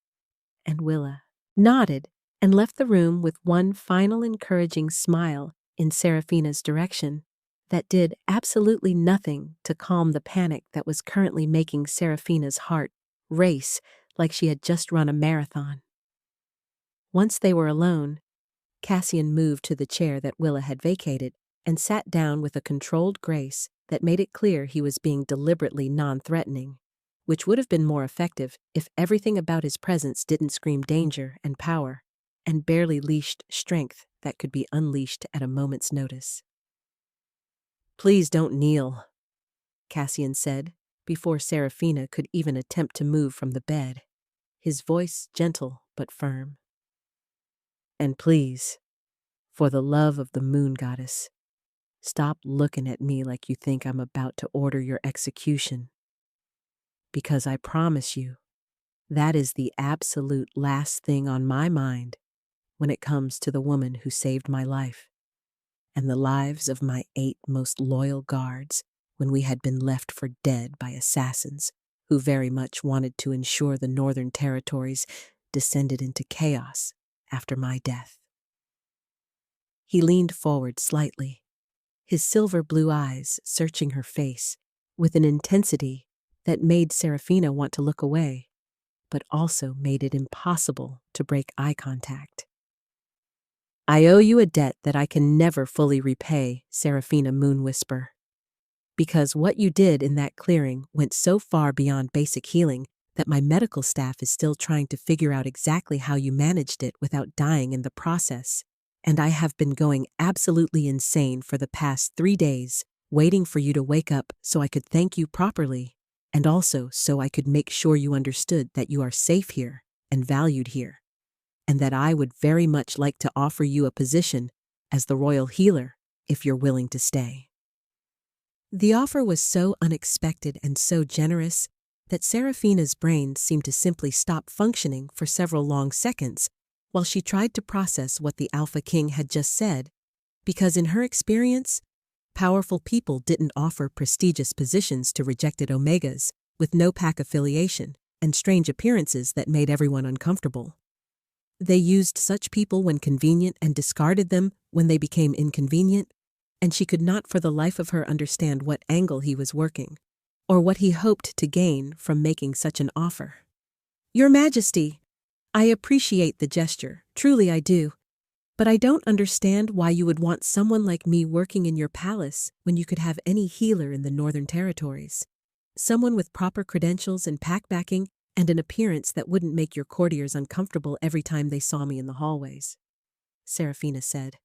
[SPEAKER 1] And Willa nodded and left the room with one final encouraging smile in Serafina's direction that did absolutely nothing to calm the panic that was currently making Serafina's heart race like she had just run a marathon. Once they were alone, Cassian moved to the chair that Willa had vacated and sat down with a controlled grace that made it clear he was being deliberately non-threatening, which would have been more effective if everything about his presence didn't scream danger and power, and barely leashed strength that could be unleashed at a moment's notice. "Please don't kneel," Cassian said, before Serafina could even attempt to move from the bed, his voice gentle but firm. "And please, for the love of the moon goddess, stop looking at me like you think I'm about to order your execution. Because I promise you, that is the absolute last thing on my mind when it comes to the woman who saved my life, and the lives of my 8 most loyal guards when we had been left for dead by assassins who very much wanted to ensure the Northern Territories descended into chaos after my death." He leaned forward slightly, his silver blue eyes searching her face with an intensity that made Serafina want to look away, but also made it impossible to break eye contact. "I owe you a debt that I can never fully repay, Serafina Moonwhisper. Because what you did in that clearing went so far beyond basic healing that my medical staff is still trying to figure out exactly how you managed it without dying in the process, and I have been going absolutely insane for the past 3 days, waiting for you to wake up so I could thank you properly, and also so I could make sure you understood that you are safe here and valued here, and that I would very much like to offer you a position as the royal healer if you're willing to stay." The offer was so unexpected and so generous that Serafina's brain seemed to simply stop functioning for several long seconds while she tried to process what the Alpha King had just said, because in her experience, powerful people didn't offer prestigious positions to rejected Omegas with no pack affiliation and strange appearances that made everyone uncomfortable. They used such people when convenient and discarded them when they became inconvenient, and she could not for the life of her understand what angle he was working, or what he hoped to gain from making such an offer. "Your Majesty, I appreciate the gesture, truly I do, but I don't understand why you would want someone like me working in your palace when you could have any healer in the Northern Territories. Someone with proper credentials and pack backing and an appearance that wouldn't make your courtiers uncomfortable every time they saw me in the hallways," Serafina said,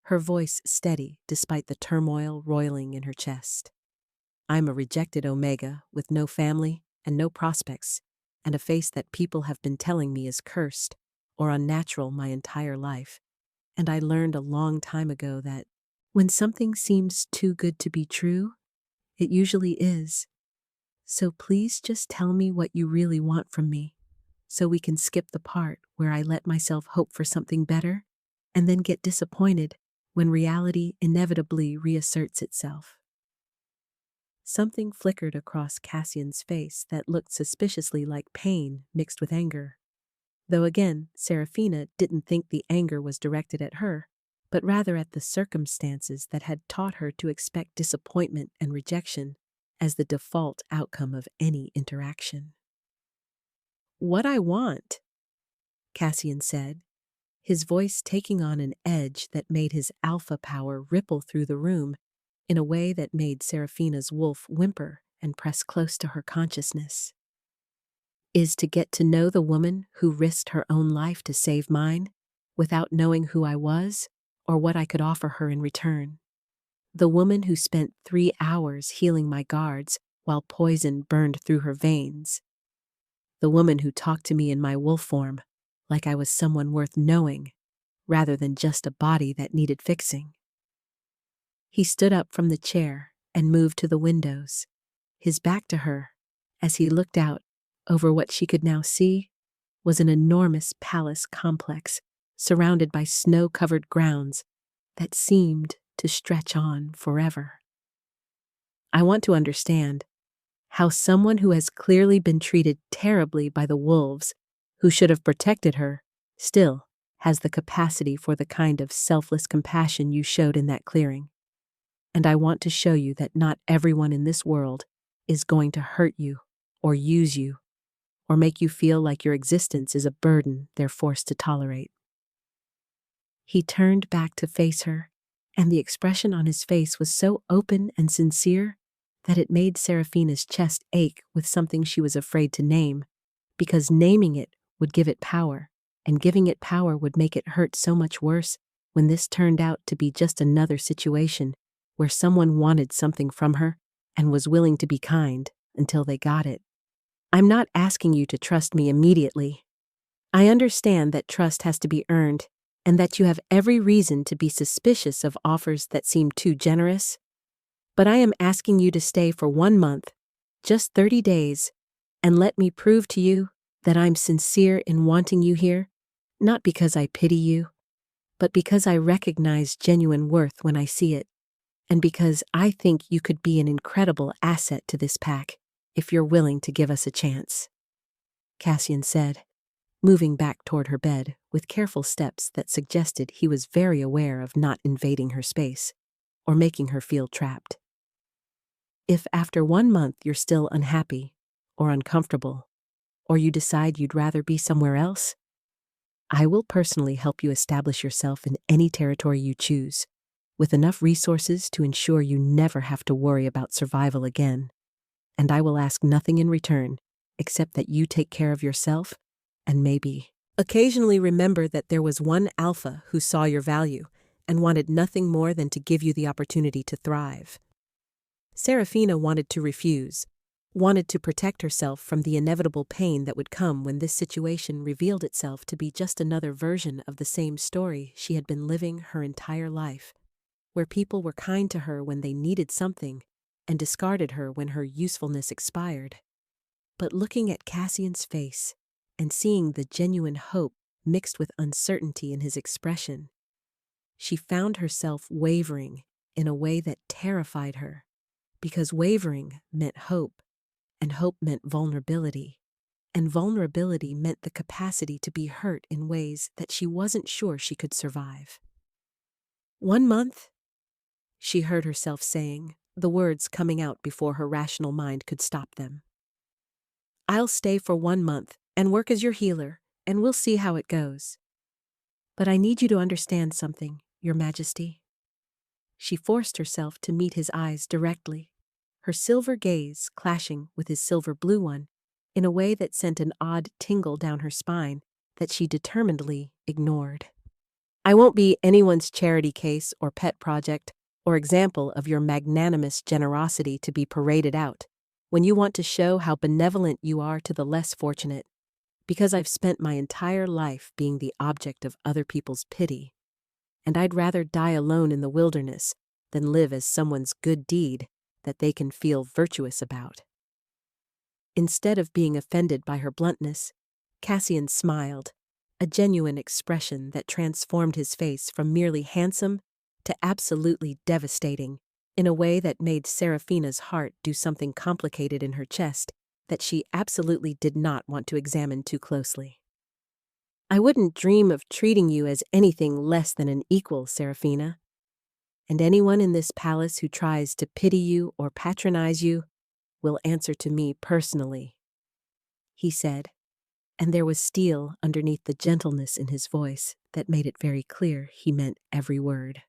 [SPEAKER 1] her voice steady despite the turmoil roiling in her chest. "I'm a rejected Omega with no family and no prospects, and a face that people have been telling me is cursed or unnatural my entire life, and I learned a long time ago that when something seems too good to be true, it usually is. So please just tell me what you really want from me, so we can skip the part where I let myself hope for something better and then get disappointed when reality inevitably reasserts itself." Something flickered across Cassian's face that looked suspiciously like pain mixed with anger. Though again, Seraphina didn't think the anger was directed at her, but rather at the circumstances that had taught her to expect disappointment and rejection as the default outcome of any interaction. "What I want," Cassian said, his voice taking on an edge that made his alpha power ripple through the room in a way that made Seraphina's wolf whimper and press close to her consciousness, "is to get to know the woman who risked her own life to save mine without knowing who I was or what I could offer her in return. The woman who spent 3 hours healing my guards while poison burned through her veins. The woman who talked to me in my wolf form like I was someone worth knowing rather than just a body that needed fixing." He stood up from the chair and moved to the windows, his back to her. As he looked out over what she could now see was an enormous palace complex surrounded by snow-covered grounds that seemed to stretch on forever. "I want to understand how someone who has clearly been treated terribly by the wolves, who should have protected her, still has the capacity for the kind of selfless compassion you showed in that clearing. And I want to show you that not everyone in this world is going to hurt you or use you or make you feel like your existence is a burden they're forced to tolerate." He turned back to face her, and the expression on his face was so open and sincere that it made Seraphina's chest ache with something she was afraid to name, because naming it would give it power, and giving it power would make it hurt so much worse when this turned out to be just another situation where someone wanted something from her and was willing to be kind until they got it. "I'm not asking you to trust me immediately. I understand that trust has to be earned and that you have every reason to be suspicious of offers that seem too generous. But I am asking you to stay for 1 month, just 30 days, and let me prove to you that I'm sincere in wanting you here, not because I pity you, but because I recognize genuine worth when I see it, and because I think you could be an incredible asset to this pack if you're willing to give us a chance," Cassian said, moving back toward her bed with careful steps that suggested he was very aware of not invading her space or making her feel trapped. "If after 1 month you're still unhappy or uncomfortable, or you decide you'd rather be somewhere else, I will personally help you establish yourself in any territory you choose, with enough resources to ensure you never have to worry about survival again. And I will ask nothing in return except that you take care of yourself and maybe occasionally remember that there was one alpha who saw your value and wanted nothing more than to give you the opportunity to thrive." Seraphina wanted to refuse, wanted to protect herself from the inevitable pain that would come when this situation revealed itself to be just another version of the same story she had been living her entire life, where people were kind to her when they needed something and discarded her when her usefulness expired. But looking at Cassian's face and seeing the genuine hope mixed with uncertainty in his expression, she found herself wavering in a way that terrified her, because wavering meant hope, and hope meant vulnerability, and vulnerability meant the capacity to be hurt in ways that she wasn't sure she could survive. "1 month?" she heard herself saying, the words coming out before her rational mind could stop them. "I'll stay for 1 month and work as your healer, and we'll see how it goes. But I need you to understand something, Your Majesty." She forced herself to meet his eyes directly, her silver gaze clashing with his silver blue one in a way that sent an odd tingle down her spine that she determinedly ignored. "I won't be anyone's charity case or pet project or example of your magnanimous generosity to be paraded out when you want to show how benevolent you are to the less fortunate, because I've spent my entire life being the object of other people's pity, and I'd rather die alone in the wilderness than live as someone's good deed that they can feel virtuous about." Instead of being offended by her bluntness, Cassian smiled, a genuine expression that transformed his face from merely handsome to absolutely devastating in a way that made Seraphina's heart do something complicated in her chest that she absolutely did not want to examine too closely. "I wouldn't dream of treating you as anything less than an equal, Seraphina. And anyone in this palace who tries to pity you or patronize you will answer to me personally," he said, and there was steel underneath the gentleness in his voice that made it very clear he meant every word.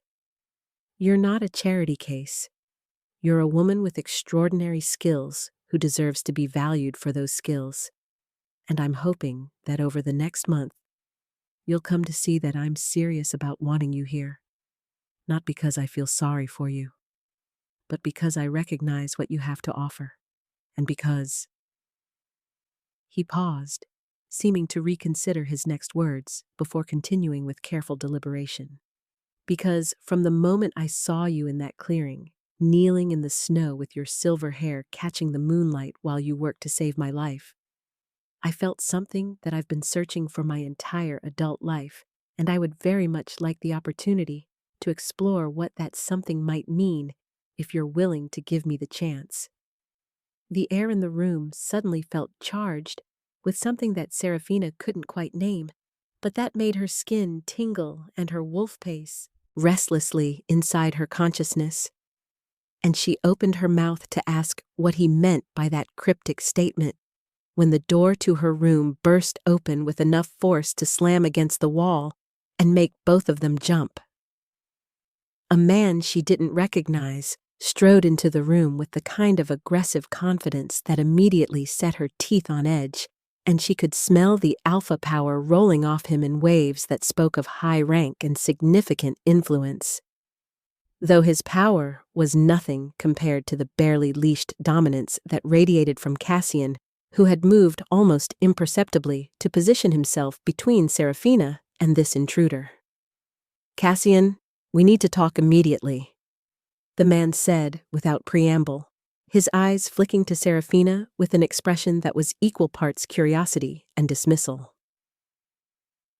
[SPEAKER 1] "You're not a charity case. You're a woman with extraordinary skills who deserves to be valued for those skills, and I'm hoping that over the next month, you'll come to see that I'm serious about wanting you here, not because I feel sorry for you, but because I recognize what you have to offer, and because—" He paused, seeming to reconsider his next words before continuing with careful deliberation. "Because from the moment I saw you in that clearing, kneeling in the snow with your silver hair catching the moonlight while you worked to save my life, I felt something that I've been searching for my entire adult life, and I would very much like the opportunity to explore what that something might mean if you're willing to give me the chance." The air in the room suddenly felt charged with something that Seraphina couldn't quite name, but that made her skin tingle and her wolf pace restlessly inside her consciousness. And she opened her mouth to ask what he meant by that cryptic statement when the door to her room burst open with enough force to slam against the wall and make both of them jump. A man she didn't recognize strode into the room with the kind of aggressive confidence that immediately set her teeth on edge, and she could smell the alpha power rolling off him in waves that spoke of high rank and significant influence. Though his power was nothing compared to the barely leashed dominance that radiated from Cassian, who had moved almost imperceptibly to position himself between Seraphina and this intruder. "Cassian, we need to talk immediately," the man said without preamble, his eyes flicking to Seraphina with an expression that was equal parts curiosity and dismissal.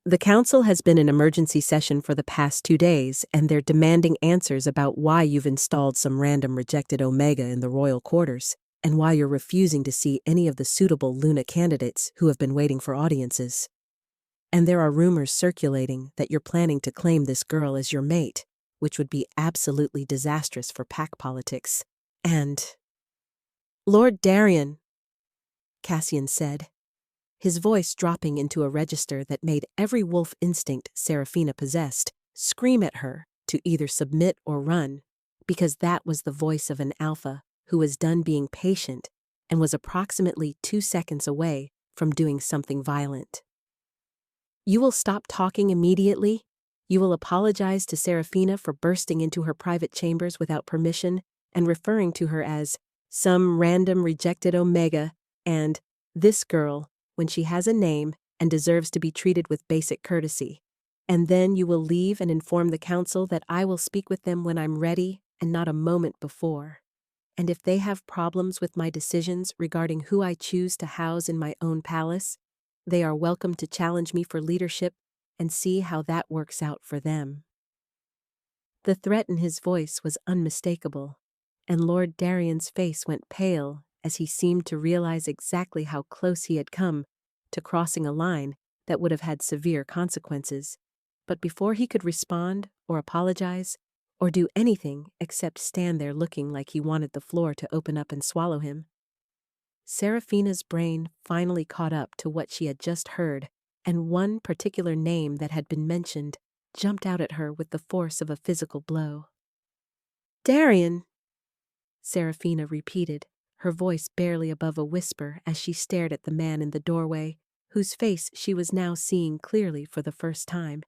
[SPEAKER 1] "The council has been in emergency session for the past 2 days, and they're demanding answers about why you've installed some random rejected Omega in the royal quarters, and why you're refusing to see any of the suitable Luna candidates who have been waiting for audiences. And there are rumors circulating that you're planning to claim this girl as your mate, which would be absolutely disastrous for pack politics. And—" "Lord Darien," Cassian said, his voice dropping into a register that made every wolf instinct Seraphina possessed scream at her to either submit or run, because that was the voice of an alpha who was done being patient and was approximately 2 seconds away from doing something violent. "You will stop talking immediately. You will apologize to Seraphina for bursting into her private chambers without permission and referring to her as some random rejected Omega and this girl when she has a name and deserves to be treated with basic courtesy. And then you will leave and inform the council that I will speak with them when I'm ready and not a moment before. And if they have problems with my decisions regarding who I choose to house in my own palace, they are welcome to challenge me for leadership and see how that works out for them." The threat in his voice was unmistakable, and Lord Darien's face went pale as he seemed to realize exactly how close he had come to crossing a line that would have had severe consequences. But before he could respond or apologize or do anything except stand there looking like he wanted the floor to open up and swallow him, Seraphina's brain finally caught up to what she had just heard, and one particular name that had been mentioned jumped out at her with the force of a physical blow. "Darien," Seraphina repeated, her voice barely above a whisper as she stared at the man in the doorway, whose face she was now seeing clearly for the first time,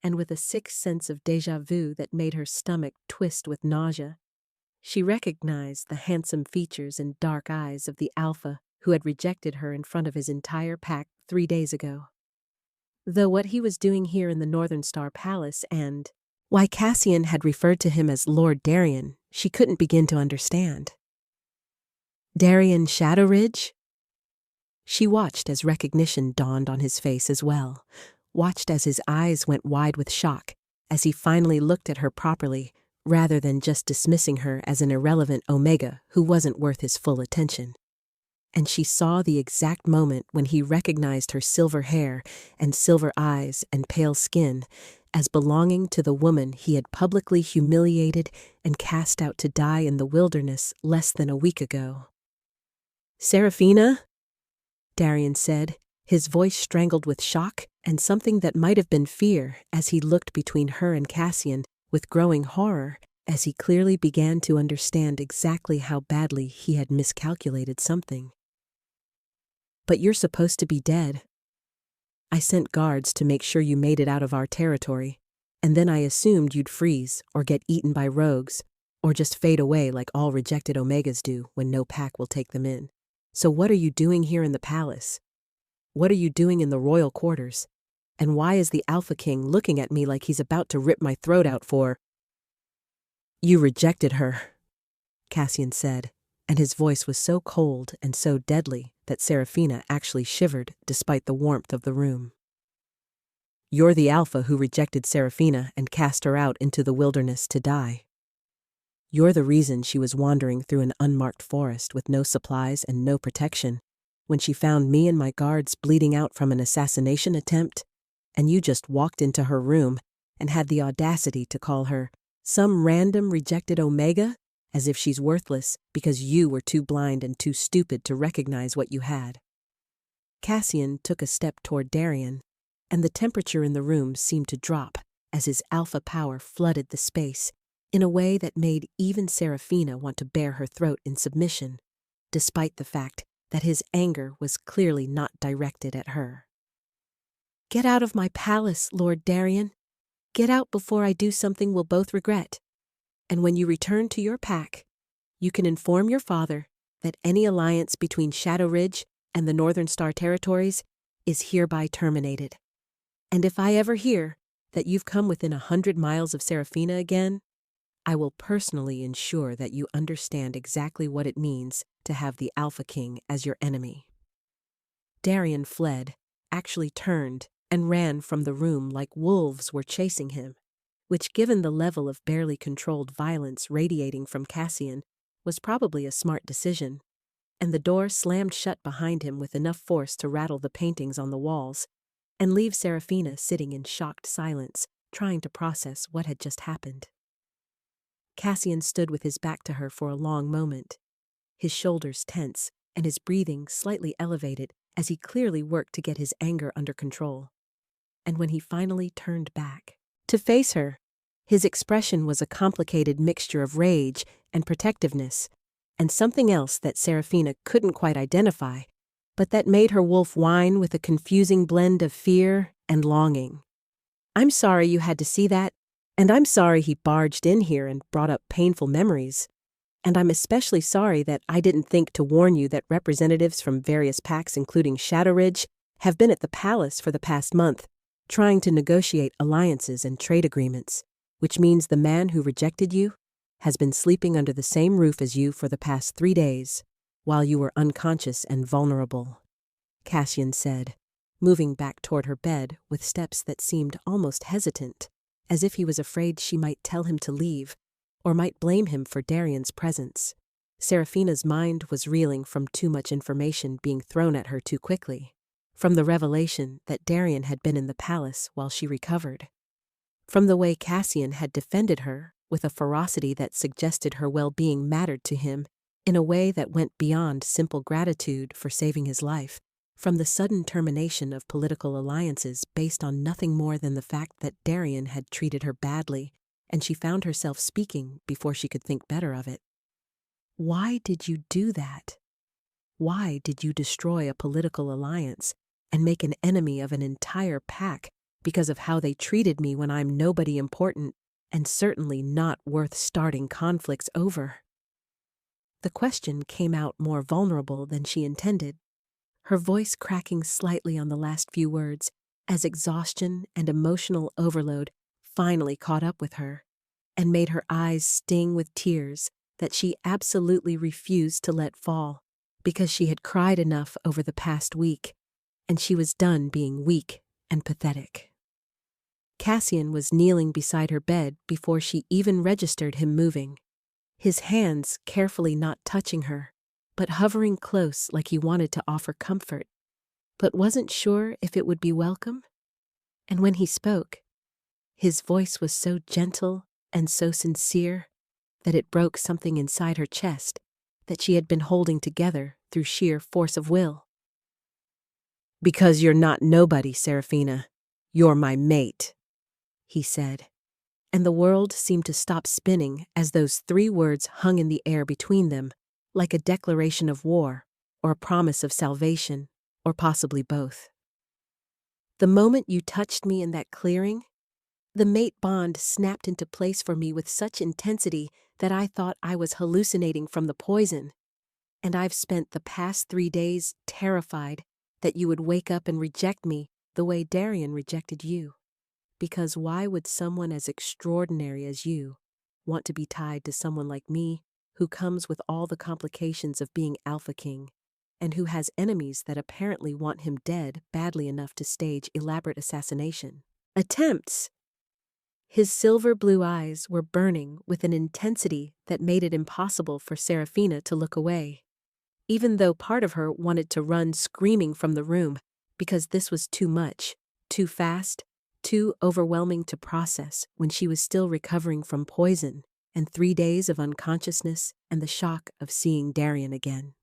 [SPEAKER 1] and with a sick sense of déjà vu that made her stomach twist with nausea. She recognized the handsome features and dark eyes of the alpha who had rejected her in front of his entire pack 3 days ago. Though what he was doing here in the Northern Star Palace and why Cassian had referred to him as Lord Darien, she couldn't begin to understand. Darien Shadowridge? She watched as recognition dawned on his face as well, watched as his eyes went wide with shock, as he finally looked at her properly, rather than just dismissing her as an irrelevant Omega who wasn't worth his full attention. And she saw the exact moment when he recognized her silver hair and silver eyes and pale skin as belonging to the woman he had publicly humiliated and cast out to die in the wilderness less than a week ago. "Seraphina?" Darian said, his voice strangled with shock and something that might have been fear as he looked between her and Cassian with growing horror as he clearly began to understand exactly how badly he had miscalculated something. "But you're supposed to be dead. I sent guards to make sure you made it out of our territory, and then I assumed you'd freeze or get eaten by rogues or just fade away like all rejected Omegas do when no pack will take them in. So what are you doing here in the palace? What are you doing in the royal quarters? And why is the Alpha King looking at me like he's about to rip my throat out for—" "You rejected her," Cassian said, and his voice was so cold and so deadly that Seraphina actually shivered despite the warmth of the room. "You're the Alpha who rejected Seraphina and cast her out into the wilderness to die. You're the reason she was wandering through an unmarked forest with no supplies and no protection when she found me and my guards bleeding out from an assassination attempt, and you just walked into her room and had the audacity to call her some random rejected Omega as if she's worthless because you were too blind and too stupid to recognize what you had." Cassian took a step toward Darian, and the temperature in the room seemed to drop as his alpha power flooded the space in a way that made even Seraphina want to bare her throat in submission, despite the fact that his anger was clearly not directed at her. "Get out of my palace, Lord Darian. Get out before I do something we'll both regret. And when you return to your pack, you can inform your father that any alliance between Shadow Ridge and the Northern Star Territories is hereby terminated. And if I ever hear that you've come within 100 miles of Seraphina again, I will personally ensure that you understand exactly what it means to have the Alpha King as your enemy." Darian fled, actually turned, and ran from the room like wolves were chasing him, which, given the level of barely controlled violence radiating from Cassian, was probably a smart decision, and the door slammed shut behind him with enough force to rattle the paintings on the walls and leave Seraphina sitting in shocked silence, trying to process what had just happened. Cassian stood with his back to her for a long moment, his shoulders tense and his breathing slightly elevated as he clearly worked to get his anger under control. And when he finally turned back to face her, his expression was a complicated mixture of rage and protectiveness, and something else that Seraphina couldn't quite identify, but that made her wolf whine with a confusing blend of fear and longing. "I'm sorry you had to see that, and I'm sorry he barged in here and brought up painful memories. And I'm especially sorry that I didn't think to warn you that representatives from various packs, including Shadow Ridge, have been at the palace for the past month, trying to negotiate alliances and trade agreements, which means the man who rejected you has been sleeping under the same roof as you for the past 3 days, while you were unconscious and vulnerable," Cassian said, moving back toward her bed with steps that seemed almost hesitant, as if he was afraid she might tell him to leave or might blame him for Darian's presence. Seraphina's mind was reeling from too much information being thrown at her too quickly, from the revelation that Darian had been in the palace while she recovered, from the way Cassian had defended her with a ferocity that suggested her well-being mattered to him in a way that went beyond simple gratitude for saving his life, from the sudden termination of political alliances based on nothing more than the fact that Darian had treated her badly, and she found herself speaking before she could think better of it. "Why did you do that? Why did you destroy a political alliance and make an enemy of an entire pack because of how they treated me when I'm nobody important and certainly not worth starting conflicts over?" The question came out more vulnerable than she intended, her voice cracking slightly on the last few words as exhaustion and emotional overload finally caught up with her and made her eyes sting with tears that she absolutely refused to let fall because she had cried enough over the past week and she was done being weak and pathetic. Cassian was kneeling beside her bed before she even registered him moving. His hands carefully not touching her, but hovering close like he wanted to offer comfort, but wasn't sure if it would be welcome. And when he spoke, his voice was so gentle and so sincere that it broke something inside her chest that she had been holding together through sheer force of will. "Because you're not nobody, Seraphina. You're my mate," he said, and the world seemed to stop spinning as those 3 words hung in the air between them, like a declaration of war, or a promise of salvation, or possibly both. "The moment you touched me in that clearing, the mate bond snapped into place for me with such intensity that I thought I was hallucinating from the poison, and I've spent the past 3 days terrified that you would wake up and reject me the way Darian rejected you. Because why would someone as extraordinary as you want to be tied to someone like me, who comes with all the complications of being Alpha King, and who has enemies that apparently want him dead badly enough to stage elaborate assassination attempts?" His silver blue eyes were burning with an intensity that made it impossible for Seraphina to look away, even though part of her wanted to run screaming from the room because this was too much, too fast, too overwhelming to process when she was still recovering from poison and 3 days of unconsciousness and the shock of seeing Darian again.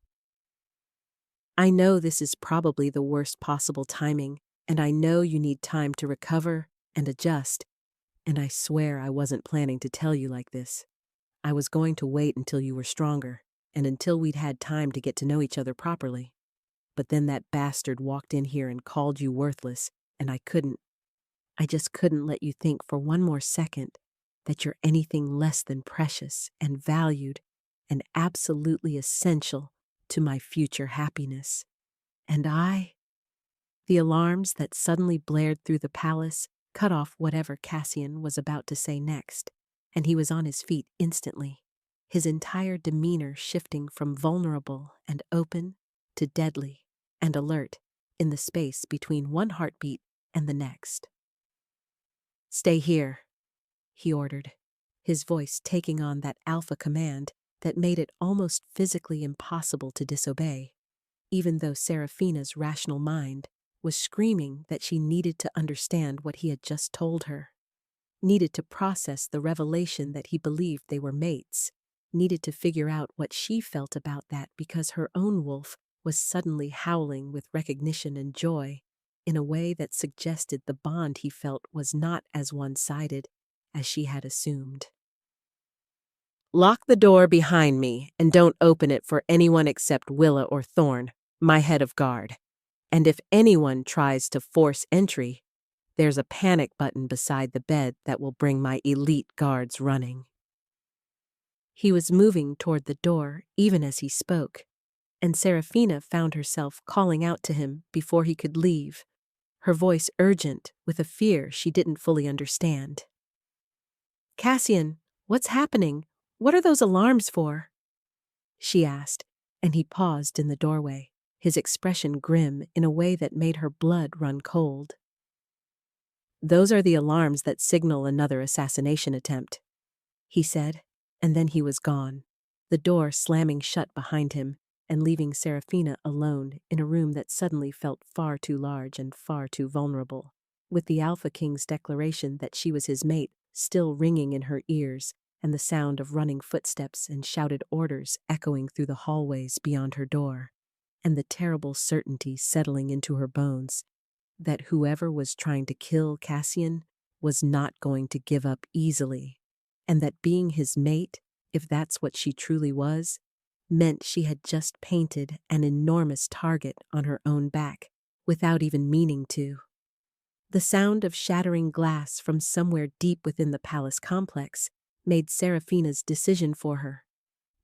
[SPEAKER 1] "I know this is probably the worst possible timing, and I know you need time to recover and adjust, and I swear I wasn't planning to tell you like this. I was going to wait until you were stronger, and until we'd had time to get to know each other properly. But then that bastard walked in here and called you worthless, and I just couldn't let you think for one more second that you're anything less than precious and valued and absolutely essential to my future happiness. And the alarms that suddenly blared through the palace cut off whatever Cassian was about to say next, and he was on his feet instantly, his entire demeanor shifting from vulnerable and open to deadly and alert in the space between one heartbeat and the next. "Stay here," he ordered, his voice taking on that alpha command that made it almost physically impossible to disobey, even though Seraphina's rational mind was screaming that she needed to understand what he had just told her, needed to process the revelation that he believed they were mates, needed to figure out what she felt about that because her own wolf was suddenly howling with recognition and joy in a way that suggested the bond he felt was not as one-sided as she had assumed. "Lock the door behind me and don't open it for anyone except Willa or Thorn, my head of guard. And if anyone tries to force entry, there's a panic button beside the bed that will bring my elite guards running." He was moving toward the door even as he spoke, and Seraphina found herself calling out to him before he could leave, her voice urgent with a fear she didn't fully understand. "Cassian, what's happening? What are those alarms for?" she asked, and he paused in the doorway, his expression grim in a way that made her blood run cold. "Those are the alarms that signal another assassination attempt," he said, and then he was gone, the door slamming shut behind him and leaving Seraphina alone in a room that suddenly felt far too large and far too vulnerable, with the Alpha King's declaration that she was his mate still ringing in her ears and the sound of running footsteps and shouted orders echoing through the hallways beyond her door, and the terrible certainty settling into her bones that whoever was trying to kill Cassian was not going to give up easily, and that being his mate, if that's what she truly was, meant she had just painted an enormous target on her own back without even meaning to. The sound of shattering glass from somewhere deep within the palace complex made Seraphina's decision for her,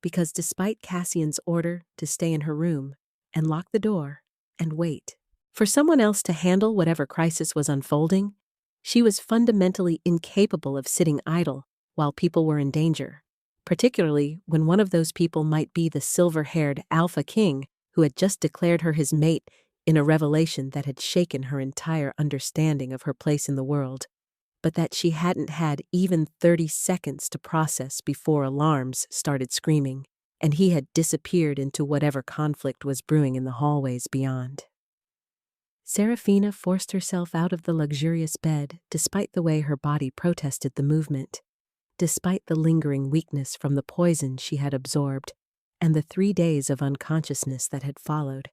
[SPEAKER 1] because despite Cassian's order to stay in her room and lock the door and wait for someone else to handle whatever crisis was unfolding, she was fundamentally incapable of sitting idle while people were in danger, particularly when one of those people might be the silver-haired Alpha King who had just declared her his mate in a revelation that had shaken her entire understanding of her place in the world, but that she hadn't had even 30 seconds to process before alarms started screaming, and he had disappeared into whatever conflict was brewing in the hallways beyond. Serafina forced herself out of the luxurious bed despite the way her body protested the movement, despite the lingering weakness from the poison she had absorbed and the 3 days of unconsciousness that had followed,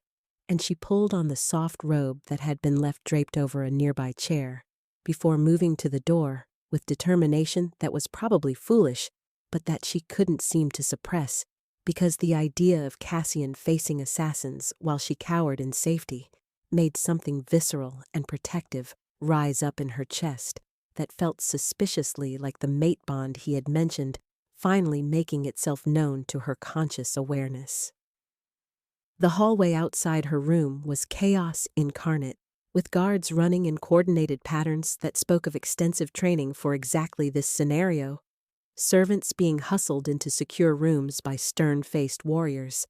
[SPEAKER 1] and she pulled on the soft robe that had been left draped over a nearby chair before moving to the door with determination that was probably foolish, but that she couldn't seem to suppress, because the idea of Cassian facing assassins while she cowered in safety made something visceral and protective rise up in her chest that felt suspiciously like the mate bond he had mentioned finally making itself known to her conscious awareness. The hallway outside her room was chaos incarnate, with guards running in coordinated patterns that spoke of extensive training for exactly this scenario, servants being hustled into secure rooms by stern-faced warriors,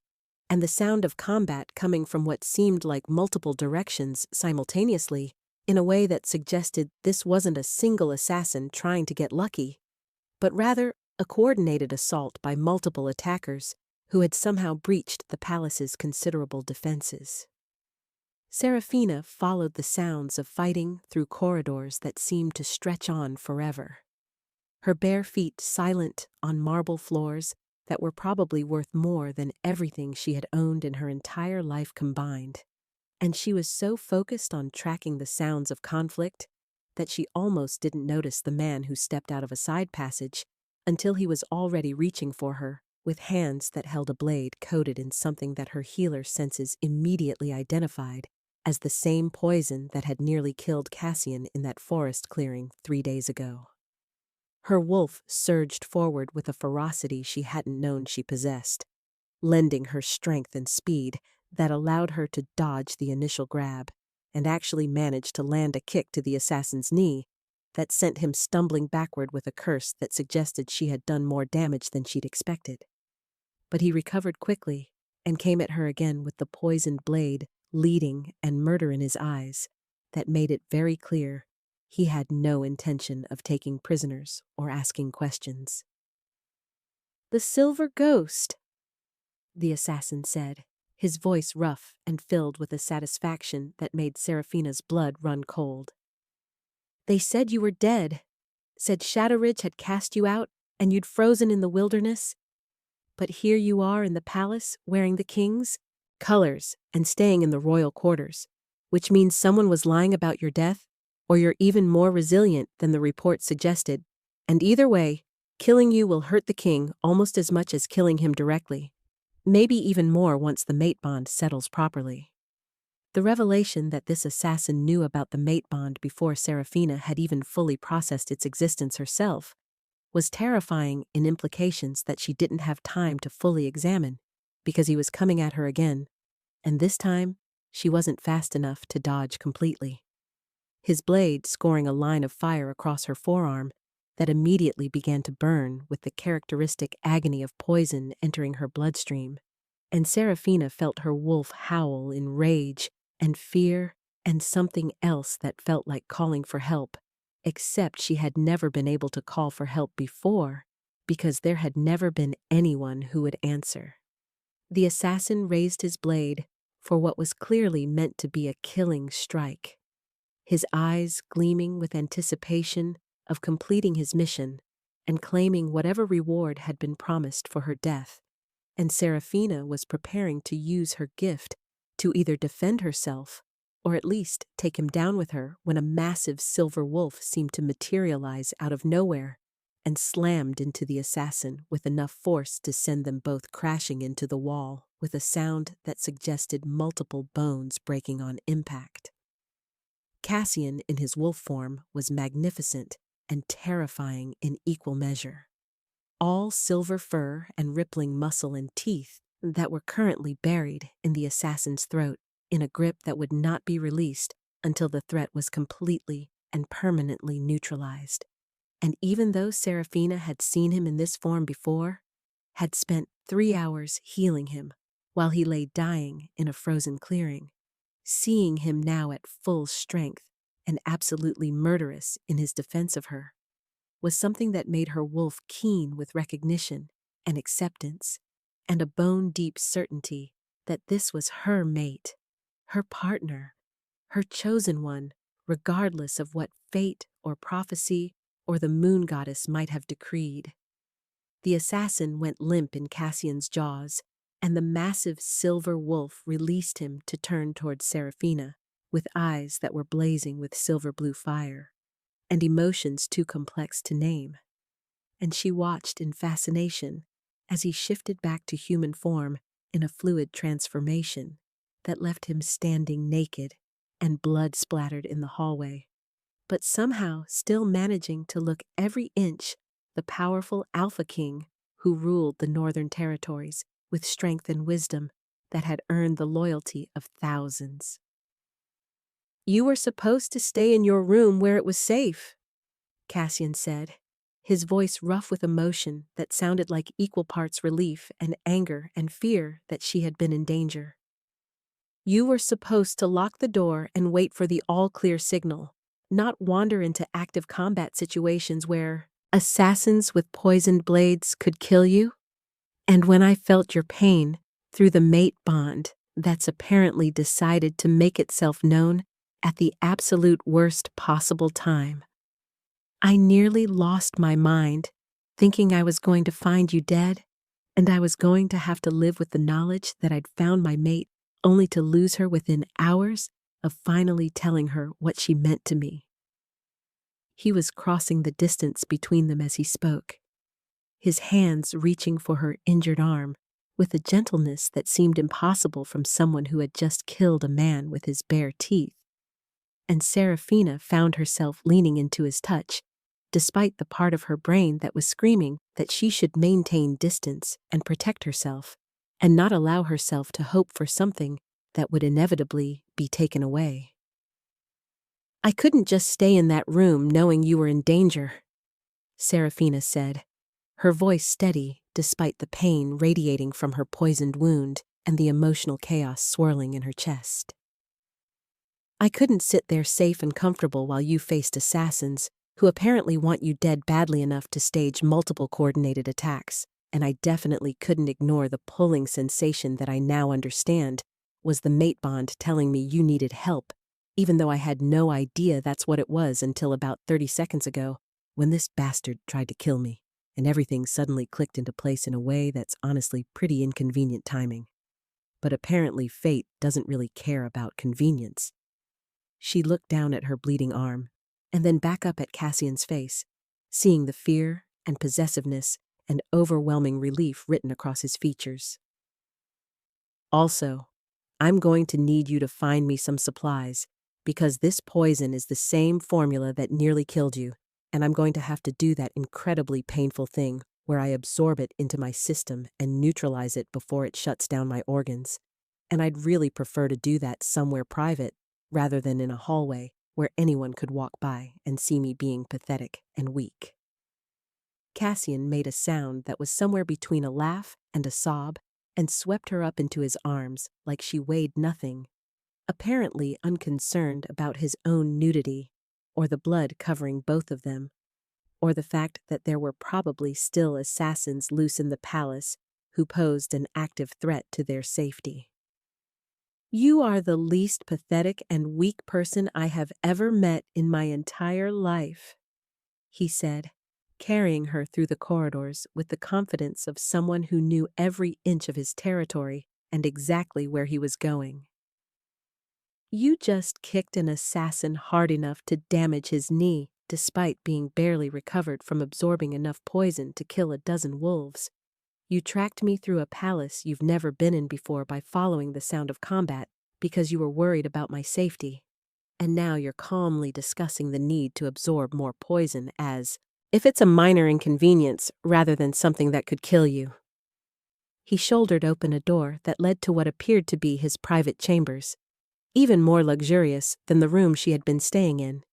[SPEAKER 1] and the sound of combat coming from what seemed like multiple directions simultaneously in a way that suggested this wasn't a single assassin trying to get lucky, but rather a coordinated assault by multiple attackers who had somehow breached the palace's considerable defenses. Serafina followed the sounds of fighting through corridors that seemed to stretch on forever, her bare feet silent on marble floors that were probably worth more than everything she had owned in her entire life combined, and she was so focused on tracking the sounds of conflict that she almost didn't notice the man who stepped out of a side passage until he was already reaching for her with hands that held a blade coated in something that her healer senses immediately identified as the same poison that had nearly killed Cassian in that forest clearing 3 days ago. Her wolf surged forward with a ferocity she hadn't known she possessed, lending her strength and speed that allowed her to dodge the initial grab and actually manage to land a kick to the assassin's knee that sent him stumbling backward with a curse that suggested she had done more damage than she'd expected. But he recovered quickly and came at her again with the poisoned blade leading and murder in his eyes that made it very clear he had no intention of taking prisoners or asking questions. "The Silver Ghost," the assassin said, his voice rough and filled with a satisfaction that made Serafina's blood run cold. "They said you were dead, said Shadowridge had cast you out and you'd frozen in the wilderness. But here you are in the palace wearing the king's colors and staying in the royal quarters, which means someone was lying about your death, or you're even more resilient than the report suggested, and either way, killing you will hurt the king almost as much as killing him directly, maybe even more once the mate bond settles properly." The revelation that this assassin knew about the mate bond before Serafina had even fully processed its existence herself was terrifying in implications that she didn't have time to fully examine, because he was coming at her again, and this time she wasn't fast enough to dodge completely. His blade scoring a line of fire across her forearm that immediately began to burn with the characteristic agony of poison entering her bloodstream, and Serafina felt her wolf howl in rage and fear and something else that felt like calling for help, except she had never been able to call for help before because there had never been anyone who would answer. The assassin raised his blade for what was clearly meant to be a killing strike, his eyes gleaming with anticipation of completing his mission and claiming whatever reward had been promised for her death, and Serafina was preparing to use her gift to either defend herself or at least take him down with her when a massive silver wolf seemed to materialize out of nowhere and slammed into the assassin with enough force to send them both crashing into the wall with a sound that suggested multiple bones breaking on impact. Cassian in his wolf form was magnificent and terrifying in equal measure. All silver fur and rippling muscle and teeth that were currently buried in the assassin's throat in a grip that would not be released until the threat was completely and permanently neutralized. And even though Serafina had seen him in this form before, had spent 3 hours healing him while he lay dying in a frozen clearing, seeing him now at full strength and absolutely murderous in his defense of her, was something that made her wolf keen with recognition and acceptance, and a bone-deep certainty that this was her mate, her partner, her chosen one, regardless of what fate or prophecy or the moon goddess might have decreed. The assassin went limp in Cassian's jaws, and the massive silver wolf released him to turn towards Seraphina, with eyes that were blazing with silver-blue fire, and emotions too complex to name. And she watched in fascination as he shifted back to human form in a fluid transformation that left him standing naked and blood splattered in the hallway, but somehow still managing to look every inch the powerful Alpha King who ruled the Northern Territories with strength and wisdom that had earned the loyalty of thousands. "You were supposed to stay in your room where it was safe," Cassian said, his voice rough with emotion that sounded like equal parts relief and anger and fear that she had been in danger. "You were supposed to lock the door and wait for the all-clear signal, not wander into active combat situations where assassins with poisoned blades could kill you. And when I felt your pain through the mate bond that's apparently decided to make itself known at the absolute worst possible time, I nearly lost my mind, thinking I was going to find you dead, and I was going to have to live with the knowledge that I'd found my mate only to lose her within hours of finally telling her what she meant to me." He was crossing the distance between them as he spoke, his hands reaching for her injured arm with a gentleness that seemed impossible from someone who had just killed a man with his bare teeth. And Seraphina found herself leaning into his touch, despite the part of her brain that was screaming that she should maintain distance and protect herself, and not allow herself to hope for something that would inevitably be taken away. "I couldn't just stay in that room knowing you were in danger," Seraphina said, her voice steady despite the pain radiating from her poisoned wound and the emotional chaos swirling in her chest. "I couldn't sit there safe and comfortable while you faced assassins who apparently want you dead badly enough to stage multiple coordinated attacks, and I definitely couldn't ignore the pulling sensation that I now understand was the mate bond telling me you needed help, even though I had no idea that's what it was until about 30 seconds ago, when this bastard tried to kill me, and everything suddenly clicked into place in a way that's honestly pretty inconvenient timing. But apparently fate doesn't really care about convenience." She looked down at her bleeding arm, and then back up at Cassian's face, seeing the fear and possessiveness and overwhelming relief written across his features. "Also, I'm going to need you to find me some supplies, because this poison is the same formula that nearly killed you, and I'm going to have to do that incredibly painful thing where I absorb it into my system and neutralize it before it shuts down my organs. And I'd really prefer to do that somewhere private, rather than in a hallway where anyone could walk by and see me being pathetic and weak." Cassian made a sound that was somewhere between a laugh and a sob and swept her up into his arms like she weighed nothing, apparently unconcerned about his own nudity, or the blood covering both of them, or the fact that there were probably still assassins loose in the palace who posed an active threat to their safety. "You are the least pathetic and weak person I have ever met in my entire life," he said, carrying her through the corridors with the confidence of someone who knew every inch of his territory and exactly where he was going. "You just kicked an assassin hard enough to damage his knee, despite being barely recovered from absorbing enough poison to kill a dozen wolves. You tracked me through a palace you've never been in before by following the sound of combat because you were worried about my safety. And now you're calmly discussing the need to absorb more poison as if it's a minor inconvenience rather than something that could kill you." He shouldered open a door that led to what appeared to be his private chambers, even more luxurious than the room she had been staying in,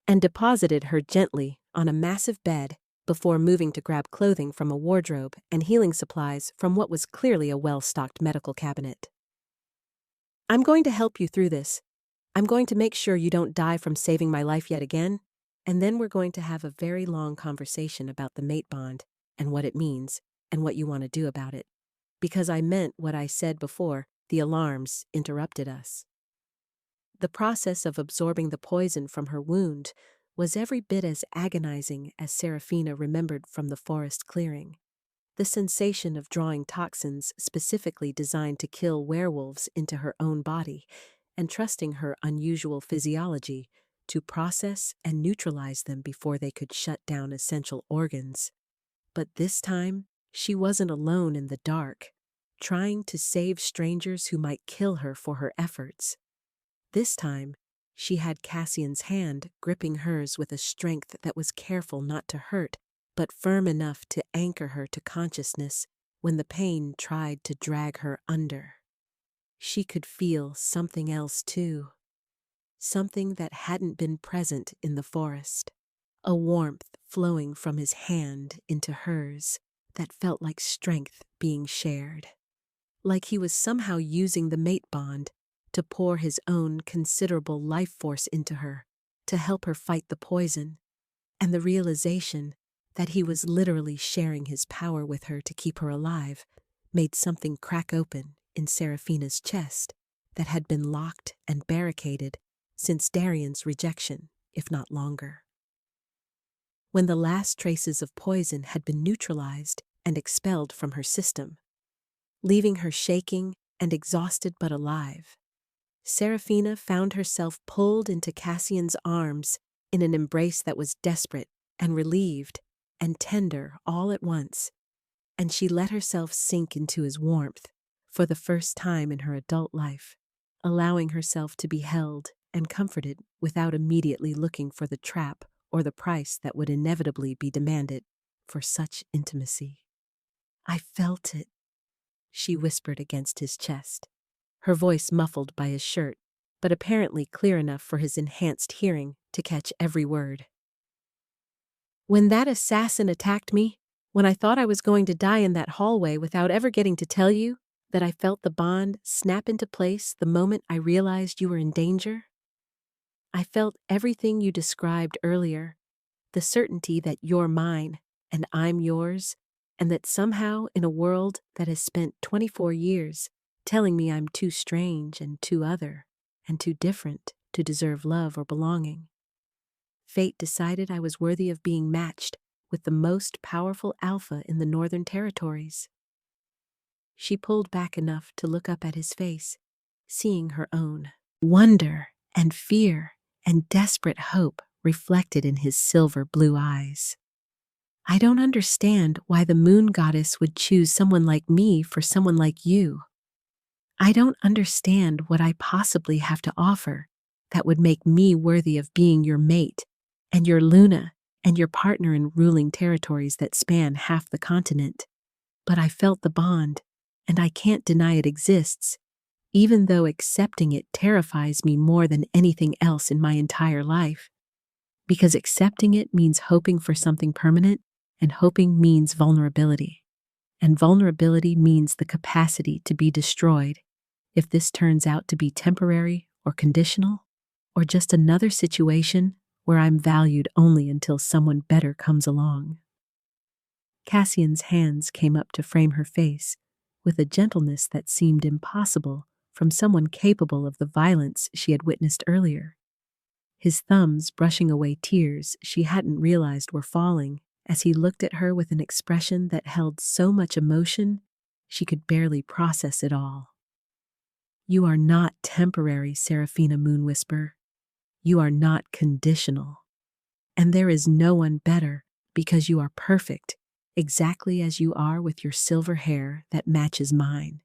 [SPEAKER 1] and deposited her gently on a massive bed before moving to grab clothing from a wardrobe and healing supplies from what was clearly a well-stocked medical cabinet. "I'm going to help you through this, I'm going to make sure you don't die from saving my life yet again, and then we're going to have a very long conversation about the mate bond and what it means and what you want to do about it. Because I meant what I said before, the alarms interrupted us. The process of absorbing the poison from her wound was every bit as agonizing as Seraphina remembered from the forest clearing. The sensation of drawing toxins specifically designed to kill werewolves into her own body and trusting her unusual physiology to process and neutralize them before they could shut down essential organs. But this time, she wasn't alone in the dark, trying to save strangers who might kill her for her efforts. This time, she had Cassian's hand gripping hers with a strength that was careful not to hurt, but firm enough to anchor her to consciousness when the pain tried to drag her under. She could feel something else too, something that hadn't been present in the forest, a warmth flowing from his hand into hers that felt like strength being shared, like he was somehow using the mate bond to pour his own considerable life force into her, to help her fight the poison, and the realization that he was literally sharing his power with her to keep her alive made something crack open in Seraphina's chest that had been locked and barricaded since Darian's rejection, if not longer. When the last traces of poison had been neutralized and expelled from her system, leaving her shaking and exhausted but alive, Seraphina found herself pulled into Cassian's arms in an embrace that was desperate and relieved and tender all at once, and she let herself sink into his warmth for the first time in her adult life, allowing herself to be held and comforted without immediately looking for the trap or the price that would inevitably be demanded for such intimacy. "I felt it," she whispered against his chest, her voice muffled by his shirt, but apparently clear enough for his enhanced hearing to catch every word. "When that assassin attacked me, when I thought I was going to die in that hallway without ever getting to tell you that I felt the bond snap into place the moment I realized you were in danger, I felt everything you described earlier, the certainty that you're mine and I'm yours, and that somehow in a world that has spent 24 years telling me I'm too strange and too other and too different to deserve love or belonging, fate decided I was worthy of being matched with the most powerful alpha in the Northern Territories." She pulled back enough to look up at his face, seeing her own wonder and fear and desperate hope reflected in his silver blue eyes. "I don't understand why the moon goddess would choose someone like me for someone like you. I don't understand what I possibly have to offer that would make me worthy of being your mate and your Luna and your partner in ruling territories that span half the continent. But I felt the bond, and I can't deny it exists, even though accepting it terrifies me more than anything else in my entire life. Because accepting it means hoping for something permanent, and hoping means vulnerability. And vulnerability means the capacity to be destroyed if this turns out to be temporary or conditional, or just another situation where I'm valued only until someone better comes along." Cassian's hands came up to frame her face with a gentleness that seemed impossible from someone capable of the violence she had witnessed earlier, his thumbs brushing away tears she hadn't realized were falling as he looked at her with an expression that held so much emotion she could barely process it all. "You are not temporary, Seraphina Moonwhisper. You are not conditional. And there is no one better because you are perfect, exactly as you are, with your silver hair that matches mine,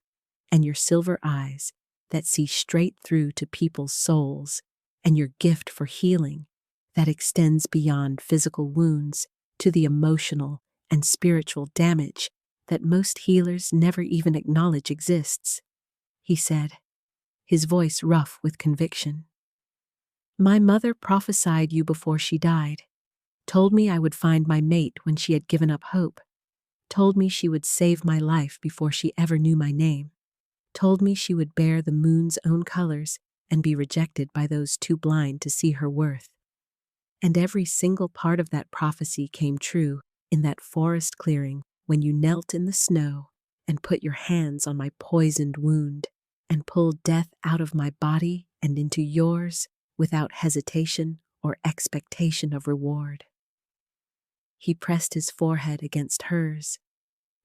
[SPEAKER 1] and your silver eyes that see straight through to people's souls, and your gift for healing that extends beyond physical wounds to the emotional and spiritual damage that most healers never even acknowledge exists," he said, his voice rough with conviction. "My mother prophesied you before she died, told me I would find my mate when she had given up hope, told me she would save my life before she ever knew my name, told me she would bear the moon's own colors and be rejected by those too blind to see her worth. And every single part of that prophecy came true in that forest clearing when you knelt in the snow and put your hands on my poisoned wound and pulled death out of my body and into yours without hesitation or expectation of reward. He pressed his forehead against hers,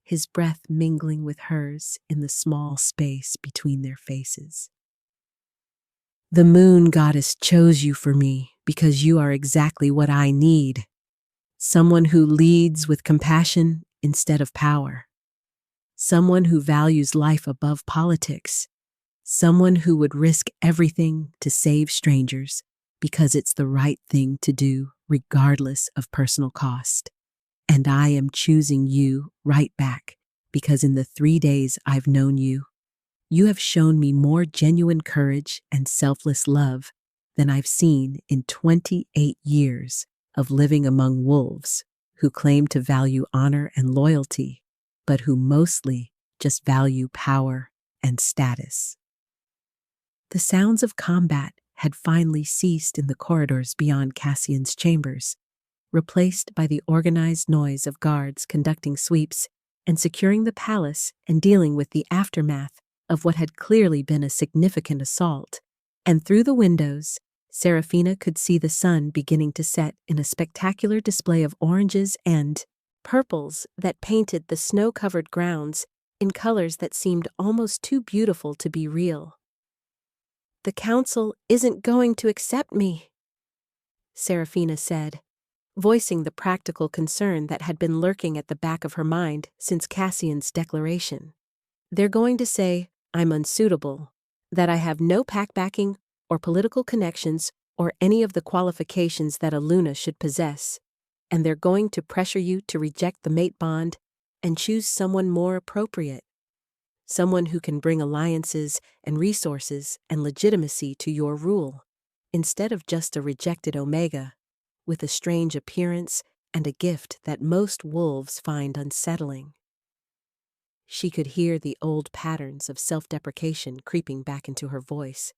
[SPEAKER 1] his breath mingling with hers in the small space between their faces. The moon goddess chose you for me because you are exactly what I need. Someone who leads with compassion instead of power. Someone who values life above politics. Someone who would risk everything to save strangers because it's the right thing to do regardless of personal cost. And I am choosing you right back because in the 3 days I've known you, you have shown me more genuine courage and selfless love than I've seen in 28 years of living among wolves who claim to value honor and loyalty, but who mostly just value power and status. The sounds of combat had finally ceased in the corridors beyond Cassian's chambers, replaced by the organized noise of guards conducting sweeps and securing the palace and dealing with the aftermath of what had clearly been a significant assault. And through the windows, Seraphina could see the sun beginning to set in a spectacular display of oranges and purples that painted the snow-covered grounds in colors that seemed almost too beautiful to be real. "The council isn't going to accept me," Seraphina said, voicing the practical concern that had been lurking at the back of her mind since Cassian's declaration. "They're going to say I'm unsuitable, that I have no pack backing or political connections or any of the qualifications that a Luna should possess, and they're going to pressure you to reject the mate bond and choose someone more appropriate. Someone who can bring alliances and resources and legitimacy to your rule, instead of just a rejected Omega, with a strange appearance and a gift that most wolves find unsettling." She could hear the old patterns of self-deprecation creeping back into her voice,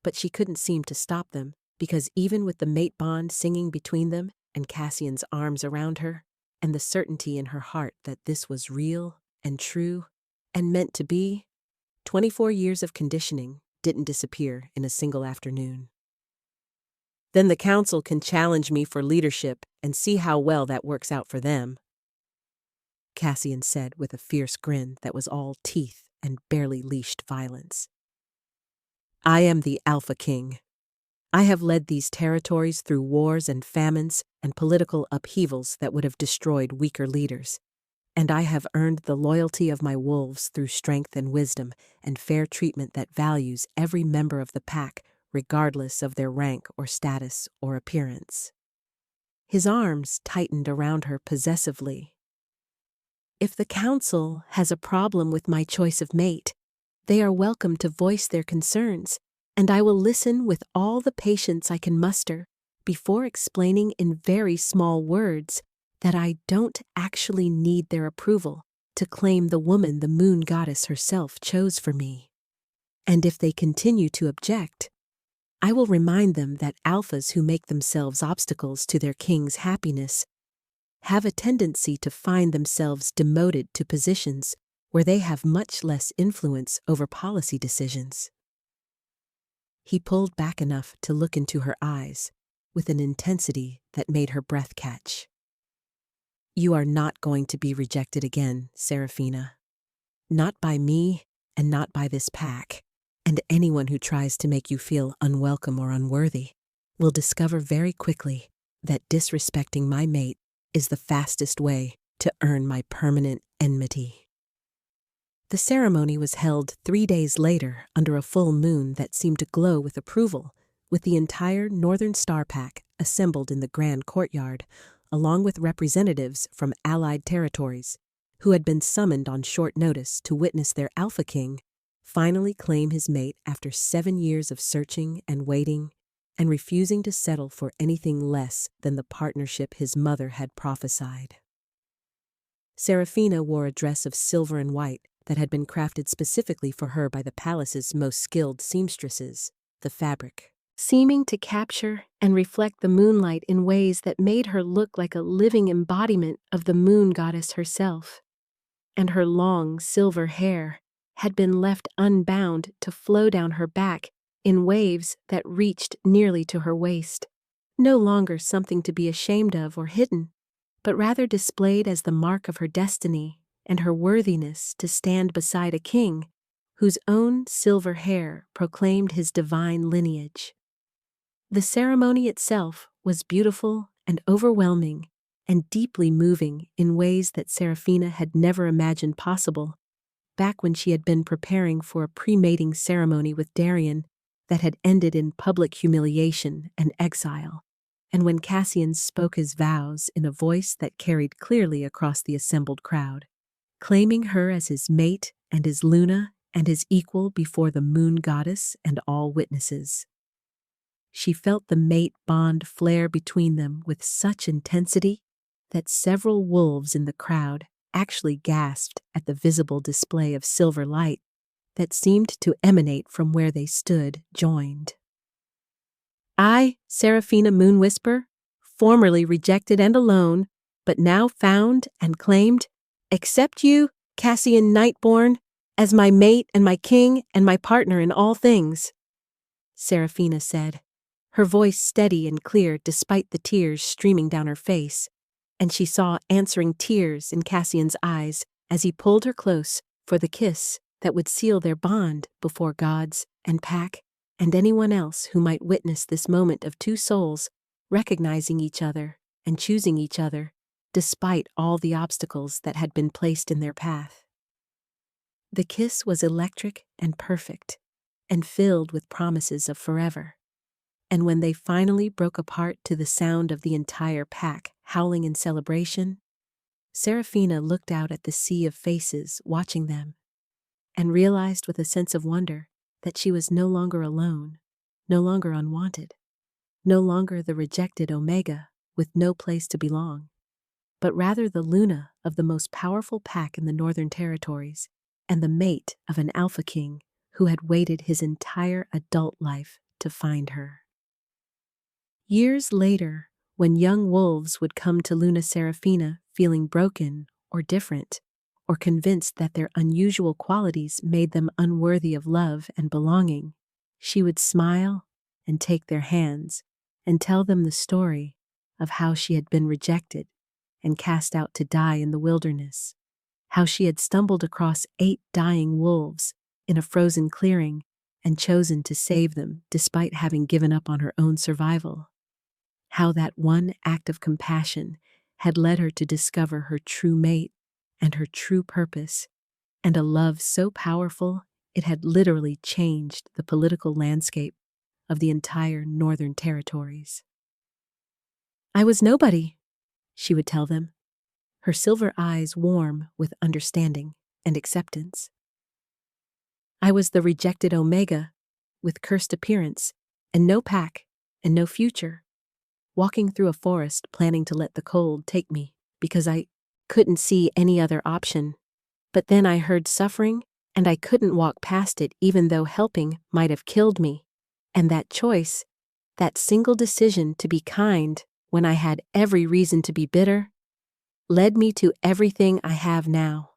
[SPEAKER 1] but she couldn't seem to stop them because even with the mate bond singing between them and Cassian's arms around her, and the certainty in her heart that this was real and true and meant to be, 24 years of conditioning didn't disappear in a single afternoon. "Then the council can challenge me for leadership and see how well that works out for them," Cassian said with a fierce grin that was all teeth and barely leashed violence. "I am the Alpha King. I have led these territories through wars and famines and political upheavals that would have destroyed weaker leaders, and I have earned the loyalty of my wolves through strength and wisdom and fair treatment that values every member of the pack regardless of their rank or status or appearance." His arms tightened around her possessively. "If the council has a problem with my choice of mate, they are welcome to voice their concerns, and I will listen with all the patience I can muster before explaining in very small words that I don't actually need their approval to claim the woman the moon goddess herself chose for me. And if they continue to object, I will remind them that alphas who make themselves obstacles to their king's happiness have a tendency to find themselves demoted to positions where they have much less influence over policy decisions." He pulled back enough to look into her eyes with an intensity that made her breath catch. "You are not going to be rejected again, Seraphina. Not by me and not by this pack, and anyone who tries to make you feel unwelcome or unworthy will discover very quickly that disrespecting my mate is the fastest way to earn my permanent enmity." The ceremony was held 3 days later under a full moon that seemed to glow with approval, with the entire Northern Star Pack assembled in the grand courtyard, along with representatives from allied territories, who had been summoned on short notice to witness their Alpha King finally claim his mate after 7 years of searching and waiting and refusing to settle for anything less than the partnership his mother had prophesied. Seraphina wore a dress of silver and white that had been crafted specifically for her by the palace's most skilled seamstresses, the fabric, seeming to capture and reflect the moonlight in ways that made her look like a living embodiment of the moon goddess herself. And her long silver hair had been left unbound to flow down her back in waves that reached nearly to her waist, no longer something to be ashamed of or hidden, but rather displayed as the mark of her destiny and her worthiness to stand beside a king whose own silver hair proclaimed his divine lineage. The ceremony itself was beautiful and overwhelming and deeply moving in ways that Seraphina had never imagined possible, back when she had been preparing for a pre-mating ceremony with Darian that had ended in public humiliation and exile, and when Cassian spoke his vows in a voice that carried clearly across the assembled crowd, claiming her as his mate and his Luna and his equal before the moon goddess and all witnesses. She felt the mate bond flare between them with such intensity that several wolves in the crowd actually gasped at the visible display of silver light that seemed to emanate from where they stood joined. I, Seraphina Moonwhisper, formerly rejected and alone, but now found and claimed, accept you, Cassian Nightborn, as my mate and my king and my partner in all things, Seraphina said, her voice steady and clear despite the tears streaming down her face, and she saw answering tears in Cassian's eyes as he pulled her close for the kiss that would seal their bond before gods and Pack and anyone else who might witness this moment of two souls recognizing each other and choosing each other despite all the obstacles that had been placed in their path. The kiss was electric and perfect, and filled with promises of forever. And when they finally broke apart to the sound of the entire pack howling in celebration, Seraphina looked out at the sea of faces watching them, and realized with a sense of wonder that she was no longer alone, no longer unwanted, no longer the rejected Omega with no place to belong, but rather the Luna of the most powerful pack in the Northern Territories, and the mate of an Alpha King who had waited his entire adult life to find her. Years later, when young wolves would come to Luna Seraphina feeling broken or different, or convinced that their unusual qualities made them unworthy of love and belonging, she would smile and take their hands and tell them the story of how she had been rejected and cast out to die in the wilderness, how she had stumbled across 8 dying wolves in a frozen clearing and chosen to save them despite having given up on her own survival, how that one act of compassion had led her to discover her true mate and her true purpose, and a love so powerful it had literally changed the political landscape of the entire Northern Territories. I was nobody, she would tell them, her silver eyes warm with understanding and acceptance. I was the rejected Omega, with cursed appearance, and no pack, and no future, walking through a forest planning to let the cold take me, because I couldn't see any other option. But then I heard suffering, and I couldn't walk past it even though helping might have killed me. And that choice, that single decision to be kind when I had every reason to be bitter, led me to everything I have now.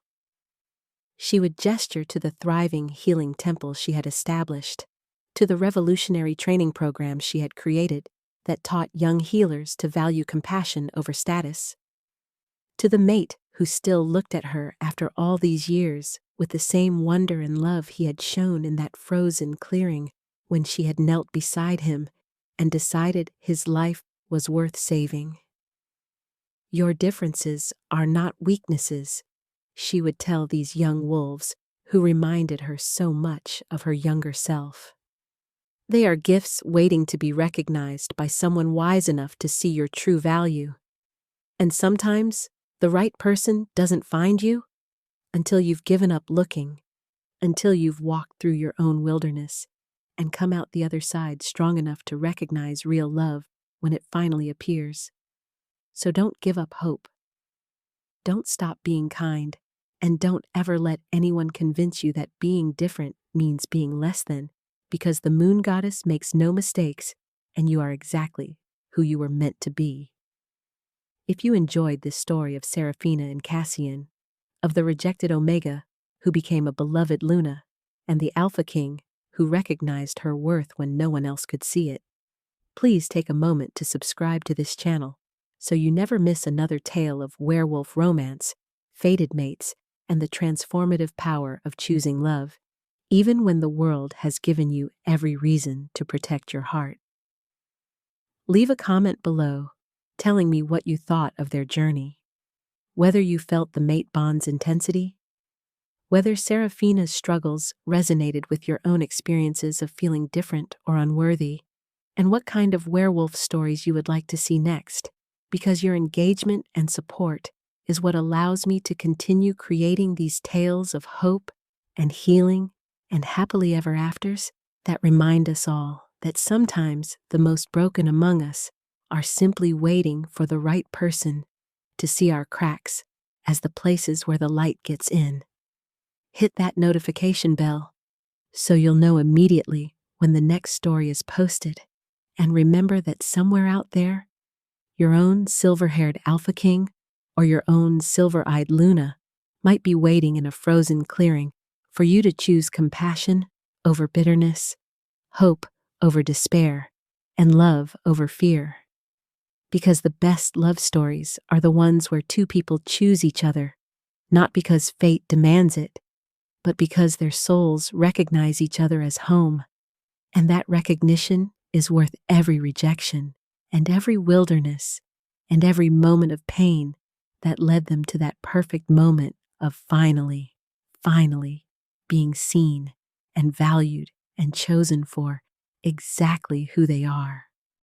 [SPEAKER 1] She would gesture to the thriving healing temple she had established, to the revolutionary training programs she had created that taught young healers to value compassion over status, to the mate who still looked at her after all these years with the same wonder and love he had shown in that frozen clearing when she had knelt beside him and decided his life was worth saving. Your differences are not weaknesses, she would tell these young wolves who reminded her so much of her younger self. They are gifts waiting to be recognized by someone wise enough to see your true value. And sometimes the right person doesn't find you until you've given up looking, until you've walked through your own wilderness and come out the other side strong enough to recognize real love when it finally appears. So don't give up hope. Don't stop being kind, and don't ever let anyone convince you that being different means being less than, because the moon goddess makes no mistakes and you are exactly who you were meant to be. If you enjoyed this story of Seraphina and Cassian, of the rejected Omega who became a beloved Luna, and the Alpha King who recognized her worth when no one else could see it, please take a moment to subscribe to this channel so you never miss another tale of werewolf romance, fated mates, and the transformative power of choosing love, even when the world has given you every reason to protect your heart. Leave a comment below telling me what you thought of their journey, whether you felt the mate bond's intensity, whether Seraphina's struggles resonated with your own experiences of feeling different or unworthy, and what kind of werewolf stories you would like to see next, because your engagement and support is what allows me to continue creating these tales of hope and healing and happily ever afters that remind us all that sometimes the most broken among us are simply waiting for the right person to see our cracks as the places where the light gets in. Hit that notification bell so you'll know immediately when the next story is posted. And remember that somewhere out there, your own silver-haired Alpha King or your own silver-eyed Luna might be waiting in a frozen clearing for you to choose compassion over bitterness, hope over despair, and love over fear. Because the best love stories are the ones where two people choose each other, not because fate demands it, but because their souls recognize each other as home. And that recognition is worth every rejection and every wilderness and every moment of pain that led them to that perfect moment of finally being seen and valued and chosen for exactly who they are.